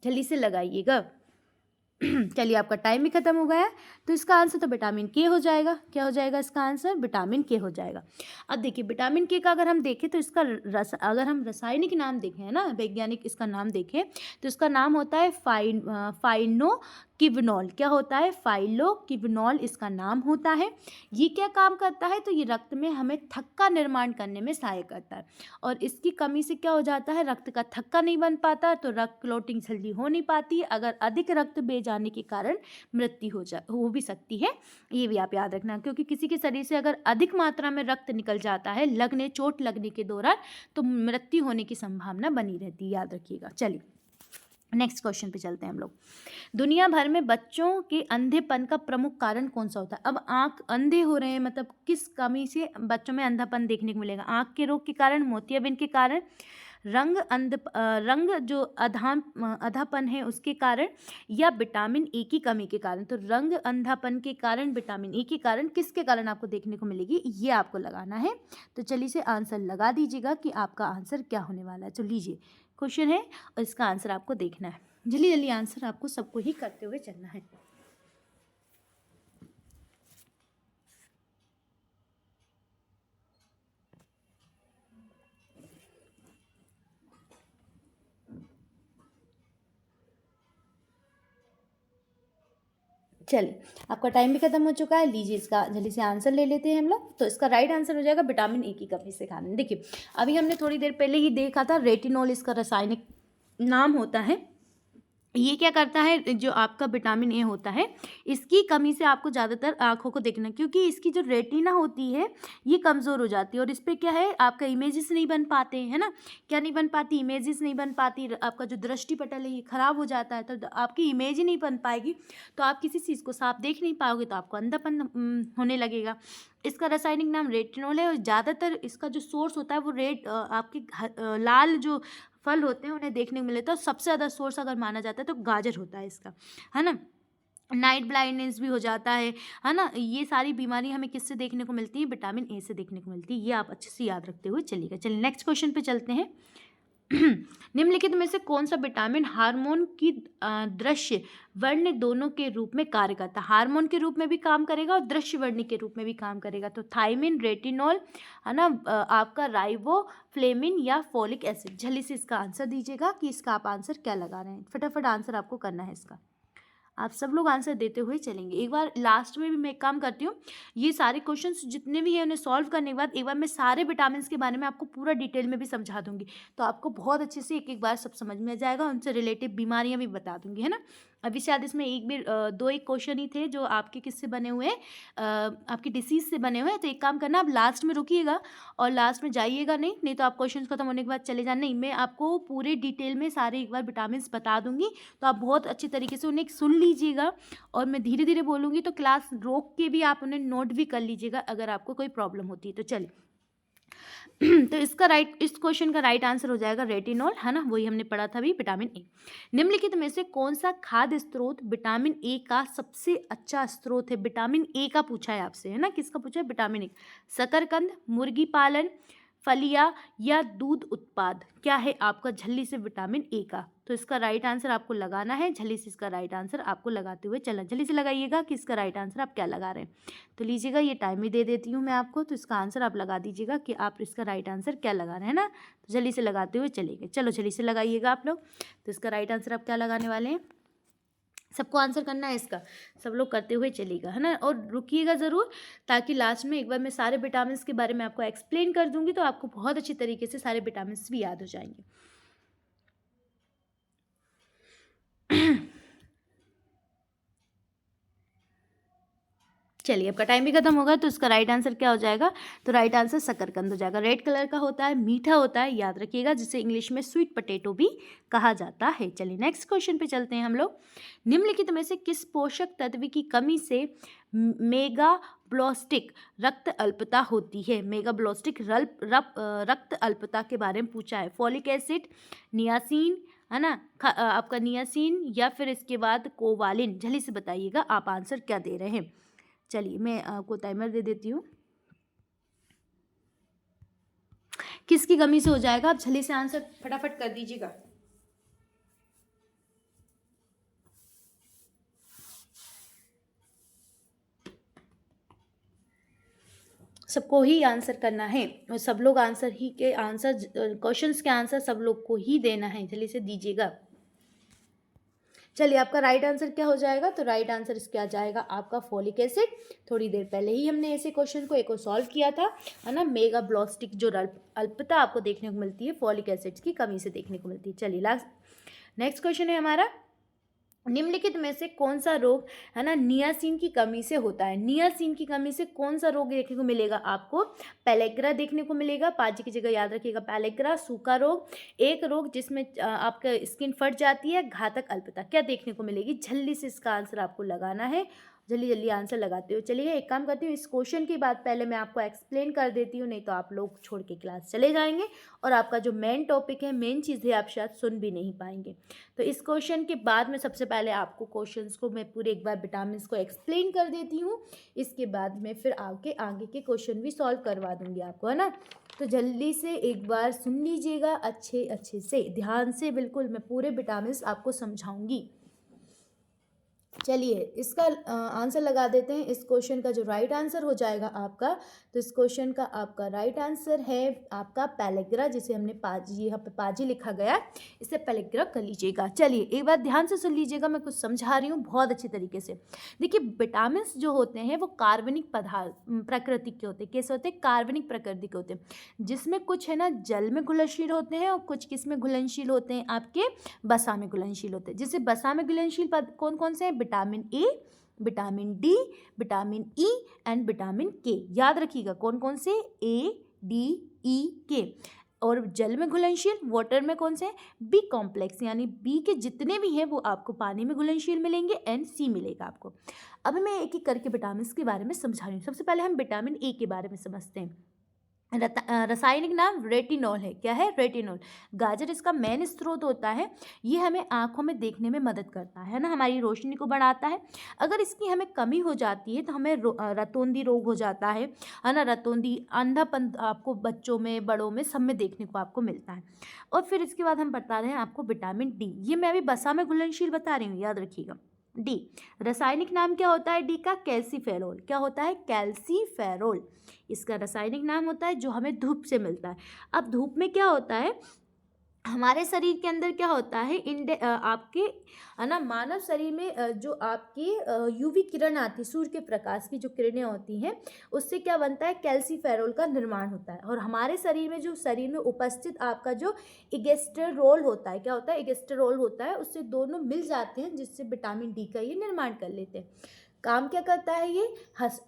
जल्दी से लगाइएगा। चलिए आपका टाइम भी खत्म हो गया है, तो इसका आंसर तो विटामिन के हो जाएगा। क्या हो जाएगा इसका आंसर, विटामिन के हो जाएगा। अब देखिए विटामिन के का अगर हम देखें तो इसका अगर हम रासायनिक नाम देखें, है ना, वैज्ञानिक इसका नाम देखें, तो इसका नाम होता है फाइनोकिविनॉल। क्या होता है, फाइलोकिविनॉल इसका नाम होता है। ये क्या काम करता है, तो ये रक्त में हमें थक्का निर्माण करने में सहायक करता है, और इसकी कमी से क्या हो जाता है, रक्त का थक्का नहीं बन पाता, तो रक्त क्लॉटिंग जल्दी हो नहीं पाती, अगर अधिक रक्त बह जाने के कारण मृत्यु हो भी सकती है। ये भी आप याद रखना, क्योंकि किसी के शरीर से अगर अधिक मात्रा में रक्त निकल जाता है चोट लगने के दौरान, तो मृत्यु होने की संभावना बनी रहती है, याद रखिएगा। चलिए नेक्स्ट क्वेश्चन पे चलते हैं हम लोग। दुनिया भर में बच्चों के अंधेपन का प्रमुख कारण कौन सा होता है। अब आंख अंधे हो रहे हैं, मतलब किस कमी से बच्चों में अंधापन देखने को मिलेगा, आंख के रोग के कारण, मोतियाबिंद के कारण, रंग जो अधापन है उसके कारण, या विटामिन ए की कमी के कारण। तो रंग अंधापन के कारण, विटामिन ए के कारण, किसके कारण आपको देखने को मिलेगी, ये आपको लगाना है। तो चलिए से आंसर लगा दीजिएगा कि आपका आंसर क्या होने वाला है। तो लीजिए क्वेश्चन है और इसका आंसर आपको देखना है, जल्दी जल्दी आंसर आपको सबको ही करते हुए चलना है। चलिए आपका टाइम भी खत्म हो चुका है, लीजिए इसका जल्दी से आंसर ले लेते हैं हम लोग। तो इसका राइट आंसर हो जाएगा विटामिन ए की कमी से कारण। देखिए अभी हमने थोड़ी देर पहले ही देखा था, रेटिनॉल इसका रासायनिक नाम होता है, ये क्या करता है, जो आपका विटामिन ए होता है, इसकी कमी से आपको ज़्यादातर आँखों को देखना, क्योंकि इसकी जो रेटिना होती है ये कमज़ोर हो जाती है और इस पे क्या है, आपका इमेजेस नहीं बन पाते, है ना। क्या नहीं बन पाती, इमेजेस नहीं बन पाती, आपका जो दृष्टि पटल है ये ख़राब हो जाता है, तो आपकी इमेज ही नहीं बन पाएगी, तो आप किसी चीज़ को साफ देख नहीं पाओगे, तो आपको अंधापन होने लगेगा। इसका रासायनिक नाम रेटिनॉल है और ज़्यादातर इसका जो सोर्स होता है वो आपके लाल जो फल होते हैं उन्हें देखने को मिले, तो सबसे ज़्यादा सोर्स अगर माना जाता है तो गाजर होता है इसका, है ना। नाइट ब्लाइंडनेस भी हो जाता है ना। ये सारी बीमारी हमें किससे देखने को मिलती है, विटामिन ए से देखने को मिलती है। ये आप अच्छे से याद रखते हुए चलिएगा। चलिए नेक्स्ट क्वेश्चन पे चलते हैं। निम्नलिखित में से कौन सा विटामिन हार्मोन की दृश्य वर्ण दोनों के रूप में कार्य करता है। हार्मोन के रूप में भी काम करेगा और दृश्य वर्ण के रूप में भी काम करेगा। तो थायमिन, रेटिनॉल, है ना, आपका राइबोफ्लेविन या फोलिक एसिड। जल्दी से इसका आंसर दीजिएगा कि इसका आप आंसर क्या लगा रहे हैं। फटाफट आंसर आपको करना है इसका। आप सब लोग आंसर देते हुए चलेंगे। एक बार लास्ट में भी मैं एक काम करती हूँ, ये सारे क्वेश्चंस जितने भी हैं उन्हें सॉल्व करने के बाद एक बार मैं सारे विटामिन के बारे में आपको पूरा डिटेल में भी समझा दूंगी, तो आपको बहुत अच्छे से एक एक बार सब समझ में आ जाएगा। उनसे रिलेटिव बीमारियां भी बता दूंगी, है ना। अभी शायद इसमें एक भी दो एक क्वेश्चन ही थे जो आपके किससे बने हुए हैं, आपकी डिसीज से बने हुए हैं। तो एक काम करना, आप लास्ट में रुकिएगा और लास्ट में जाइएगा नहीं तो आप क्वेश्चन खत्म होने के बाद चले जाना। नहीं, मैं आपको पूरे डिटेल में सारे एक बार विटामिन बता दूंगी, तो आप बहुत अच्छी तरीके से उन्हें सुन लीजिएगा और मैं धीरे धीरे बोलूँगी, तो क्लास रोक के भी आप उन्हें नोट भी कर लीजिएगा अगर आपको कोई प्रॉब्लम होती है। तो चलिए तो इस क्वेश्चन का राइट आंसर हो जाएगा रेटिनॉल, है ना, वही हमने पढ़ा था अभी, विटामिन ए। निम्नलिखित में से कौन सा खाद्य स्रोत विटामिन ए का सबसे अच्छा स्रोत है। विटामिन ए का पूछा है आपसे, है ना, किसका पूछा है, विटामिन ए। शकरकंद, मुर्गी पालन, फलिया या दूध उत्पाद, क्या है आपका झल्ली से विटामिन ए का। तो इसका राइट आंसर आपको लगाना है, झल्ली से इसका राइट आंसर आपको लगाते हुए चलना। झल्ली से लगाइएगा कि इसका राइट आंसर आप क्या लगा रहे हैं। तो लीजिएगा, ये टाइम भी दे देती हूँ मैं आपको, तो इसका आंसर आप लगा दीजिएगा कि आप इसका राइट आंसर क्या लगा रहे हैं ना। तो झल्ली से लगाते हुए चलिएगा। चलो झल्ली से लगाइएगा आप लोग। तो इसका राइट आंसर आप क्या लगाने वाले हैं, सबको आंसर करना है इसका, सब लोग करते हुए चलेगा, है ना। और रुकिएगा ज़रूर, ताकि लास्ट में एक बार मैं सारे विटामिन के बारे में आपको एक्सप्लेन कर दूंगी, तो आपको बहुत अच्छी तरीके से सारे विटामिन भी याद हो जाएंगे। चलिए, आपका टाइम भी खत्म होगा, तो इसका राइट आंसर क्या हो जाएगा, तो राइट आंसर शकरकंद हो जाएगा। रेड कलर का होता है, मीठा होता है, याद रखिएगा, जिसे इंग्लिश में स्वीट पोटैटो भी कहा जाता है। चलिए नेक्स्ट क्वेश्चन पे चलते हैं हम लोग। निम्नलिखित में से किस पोषक तत्व की कमी से मेगाब्लोस्टिक रक्त अल्पता होती है। मेगाब्लोस्टिक रक्त अल्पता के बारे में पूछा है। फॉलिक एसिड, नियासिन, है ना, आपका नियासिन, या फिर इसके बाद कोवालिन। जल्दी से बताइएगा आप आंसर क्या दे रहे हैं। चलिए मैं आपको टाइमर दे देती हूँ, किसकी कमी से हो जाएगा, आप जल्दी से आंसर फटाफट कर दीजिएगा। सबको ही आंसर करना है और सब लोग आंसर ही के आंसर क्वेश्चंस के आंसर सब लोग को ही देना है, जल्दी से दीजिएगा। चलिए, आपका राइट आंसर क्या हो जाएगा, तो राइट आंसर इसका आ जाएगा आपका फॉलिक एसिड। थोड़ी देर पहले ही हमने ऐसे क्वेश्चन को एक और सॉल्व किया था, है ना। मेगाब्लोस्टिक जो अल्पता आपको देखने को मिलती है फॉलिक एसिड की कमी से देखने को मिलती है। चलिए नेक्स्ट क्वेश्चन है हमारा, निम्नलिखित में से कौन सा रोग, है ना, नियासिन की कमी से होता है। नियासिन की कमी से कौन सा रोग देखने को मिलेगा आपको, पेलेग्रा देखने को मिलेगा। पाजी की जगह याद रखिएगा पेलेग्रा। सूखा रोग, एक रोग जिसमें आपका स्किन फट जाती है। घातक अल्पता क्या देखने को मिलेगी। जल्दी से इसका आंसर आपको लगाना है, जल्दी जल्दी आंसर लगाते हो चलिए। एक काम करती हूँ, इस क्वेश्चन की बात पहले मैं आपको एक्सप्लेन कर देती हूँ, नहीं तो आप लोग छोड़ के क्लास चले जाएंगे और आपका जो मेन टॉपिक है, मेन चीज़ है, आप शायद सुन भी नहीं पाएंगे। तो इस क्वेश्चन के बाद में सबसे पहले आपको क्वेश्चंस को मैं पूरे एक बार विटामिन को एक्सप्लेन कर देती हूँ, इसके बाद में फिर आगे के क्वेश्चन भी सॉल्व करवा दूँगी आपको, है ना। तो जल्दी से एक बार सुन लीजिएगा अच्छे से, ध्यान से, बिल्कुल मैं पूरे विटामिन आपको समझाऊँगी। चलिए इसका आंसर लगा देते हैं। इस क्वेश्चन का जो राइट आंसर हो जाएगा आपका, तो इस क्वेश्चन का आपका राइट आंसर है आपका पैलेग्रा, जिसे हमने पाजी, यहाँ पे पाजी लिखा गया, इसे पैलेग्रा कर लीजिएगा। चलिए एक बार ध्यान से सुन लीजिएगा, मैं कुछ समझा रही हूँ बहुत अच्छी तरीके से। देखिए विटामिन जो होते हैं वो कार्बनिक पदार्थ प्रकृति के होते हैं। कैसे होते हैं? कार्बनिक प्रकृति के होते हैं, जिसमें कुछ है ना जल में घुलनशील होते हैं और कुछ किस में घुलनशील होते हैं? आपके वसा में घुलनशील होते हैं। जैसे वसा में घुलनशील कौन कौन से हैं? Vitamin A, vitamin D, vitamin E and vitamin के। याद रखिएगा कौन कौन से? ए, डी, ई, के। और जल में घुलनशील वाटर में कौन से हैं? बी कॉम्प्लेक्स, यानी बी के जितने भी हैं वो आपको पानी में घुलनशील मिलेंगे, एंड सी मिलेगा आपको। अब मैं एक एक करके विटामिन के बारे में समझा रही हूँ। सबसे पहले हम विटामिन ए के बारे में समझते हैं। रासायनिक नाम रेटिनॉल है। क्या है? रेटिनॉल। गाजर इसका मेन स्रोत होता है। ये हमें आँखों में देखने में मदद करता है ना, हमारी रोशनी को बढ़ाता है। अगर इसकी हमें कमी हो जाती है तो हमें रतौंधी रोग हो जाता है ना। रतौंधी, अंधापन आपको बच्चों में, बड़ों में, सब में देखने को आपको मिलता है। और फिर इसके बाद हम बता रहे हैं आपको विटामिन डी। ये मैं अभी वसा में घुलनशील बता रही हूँ, याद रखिएगा। डी, रासायनिक नाम क्या होता है डी का? कैल्सीफेरोल। क्या होता है? कैल्सीफेरोल इसका रासायनिक नाम होता है, जो हमें धूप से मिलता है। अब धूप में क्या होता है? हमारे शरीर के अंदर क्या होता है? आपके है ना मानव शरीर में जो आपकी यूवी किरण आती है, सूर्य के प्रकाश की जो किरणें होती हैं, उससे क्या बनता है? कैल्सीफेरोल का निर्माण होता है। और हमारे शरीर में जो शरीर में उपस्थित आपका जो इगेस्टेरोल होता है, क्या होता है? इगेस्टेरोल होता है, उससे दोनों मिल जाते हैं, जिससे विटामिन डी का ये निर्माण कर लेते हैं। काम क्या करता है ये?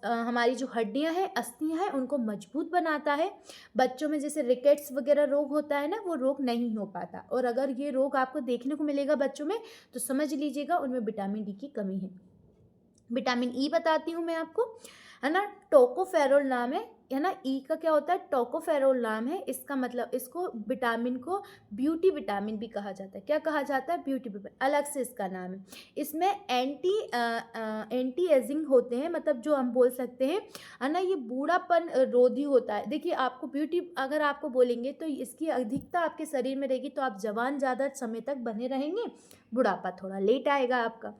हमारी जो हड्डियां हैं, अस्थियां हैं, उनको मजबूत बनाता है। बच्चों में जैसे रिकेट्स वगैरह रोग होता है ना, वो रोग नहीं हो पाता। और अगर ये रोग आपको देखने को मिलेगा बच्चों में, तो समझ लीजिएगा उनमें विटामिन डी की कमी है। विटामिन ई बताती हूँ मैं आपको, है ना। टोकोफेरोल नाम है ना। ई का क्या होता है? टोकोफेरोल नाम है। इसका मतलब, इसको विटामिन को ब्यूटी विटामिन भी कहा जाता है। क्या कहा जाता है? ब्यूटी विटामिन, अलग से इसका नाम है। इसमें एंटी एजिंग होते हैं, मतलब जो हम बोल सकते हैं, है ना, ये बूढ़ापन रोधी होता है। देखिए आपको ब्यूटी अगर आपको बोलेंगे तो इसकी अधिकता आपके शरीर में रहेगी, तो आप जवान ज़्यादा समय तक बने रहेंगे, बुढ़ापा थोड़ा लेट आएगा आपका।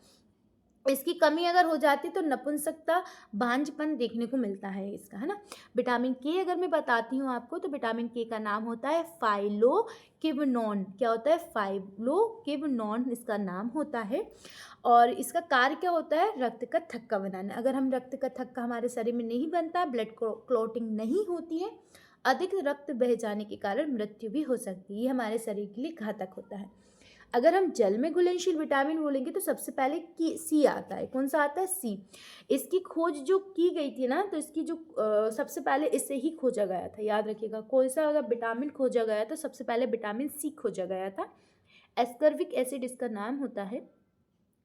इसकी कमी अगर हो जाती तो नपुंसकता, भांजपन देखने को मिलता है इसका, है ना। विटामिन के अगर मैं बताती हूँ आपको, तो विटामिन के का नाम होता है फाइलोकेविनोन। क्या होता है? फाइलोकेविनोन इसका नाम होता है। और इसका कार्य क्या होता है? रक्त का थक्का बनाना। अगर हम रक्त का थक्का हमारे शरीर में नहीं बनता, ब्लड क्लॉटिंग नहीं होती है, अधिक रक्त बह जाने के कारण मृत्यु भी हो सकती है। ये हमारे शरीर के लिए घातक होता है। अगर हम जल में घुलनशील विटामिन बोलेंगे तो सबसे पहले सी आता है। कौन सा आता है? सी। इसकी खोज जो की गई थी ना, तो इसकी जो सबसे पहले इससे ही खोजा गया था। याद रखिएगा, कौन सा अगर विटामिन खोजा गया तो सबसे पहले विटामिन सी खोजा गया था। एस्कर्बिक एसिड इसका नाम होता है।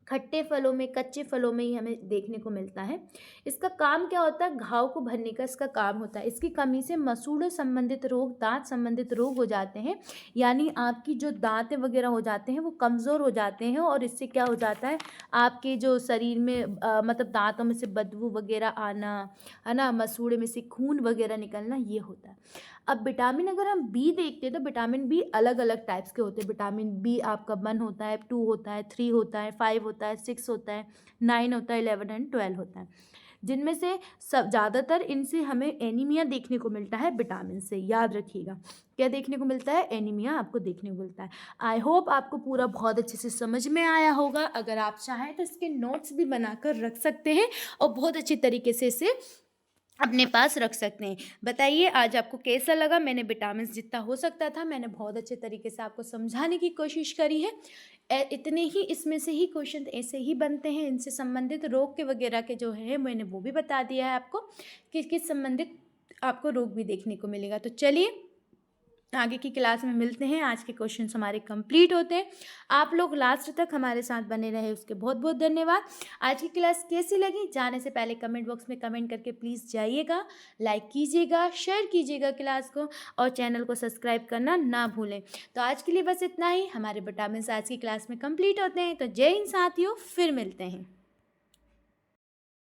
खट्टे फलों में, कच्चे फलों में ही हमें देखने को मिलता है। इसका काम क्या होता है? घाव को भरने का इसका काम होता है। इसकी कमी से मसूड़ों संबंधित रोग, दांत संबंधित रोग हो जाते हैं, यानी आपकी जो दांत वगैरह हो जाते हैं वो कमज़ोर हो जाते हैं। और इससे क्या हो जाता है? आपके जो शरीर में मतलब दांतों में से बदबू वगैरह आना, है ना, मसूड़े में से खून वगैरह निकलना, ये होता है। अब विटामिन अगर हम बी देखते हैं तो विटामिन बी अलग अलग टाइप्स के होते हैं। विटामिन बी आपका 1 होता है, 2 होता है, 3 होता है, 5 होता है, 6 होता है, 9 होता है, 11 एंड 12 होता है। जिनमें से सब ज़्यादातर इनसे हमें एनीमिया देखने को मिलता है विटामिन से। याद रखिएगा, क्या देखने को मिलता है? एनीमिया आपको देखने को मिलता है। आई होप आपको पूरा बहुत अच्छे से समझ में आया होगा। अगर आप चाहें तो इसके नोट्स भी बनाकर रख सकते हैं और बहुत अच्छी तरीके से इसे अपने पास रख सकते हैं। बताइए आज आपको कैसा लगा? मैंने विटामिन जितना हो सकता था मैंने बहुत अच्छे तरीके से आपको समझाने की कोशिश करी है। इतने ही इसमें से ही क्वेश्चन ऐसे ही बनते हैं। इनसे संबंधित रोग के वगैरह के जो है मैंने वो भी बता दिया है आपको, किस संबंधित आपको रोग भी देखने को मिलेगा। तो चलिए आगे की क्लास में मिलते हैं। आज के क्वेश्चंस हमारे कंप्लीट होते हैं। आप लोग लास्ट तक हमारे साथ बने रहे उसके बहुत बहुत धन्यवाद। आज की क्लास कैसी लगी जाने से पहले कमेंट बॉक्स में कमेंट करके प्लीज़ जाइएगा, लाइक कीजिएगा, शेयर कीजिएगा क्लास को और चैनल को सब्सक्राइब करना ना भूलें। तो आज के लिए बस इतना ही। हमारे विटामिन आज की क्लास में कंप्लीट होते हैं। तो जय हिंद साथियों, फिर मिलते हैं।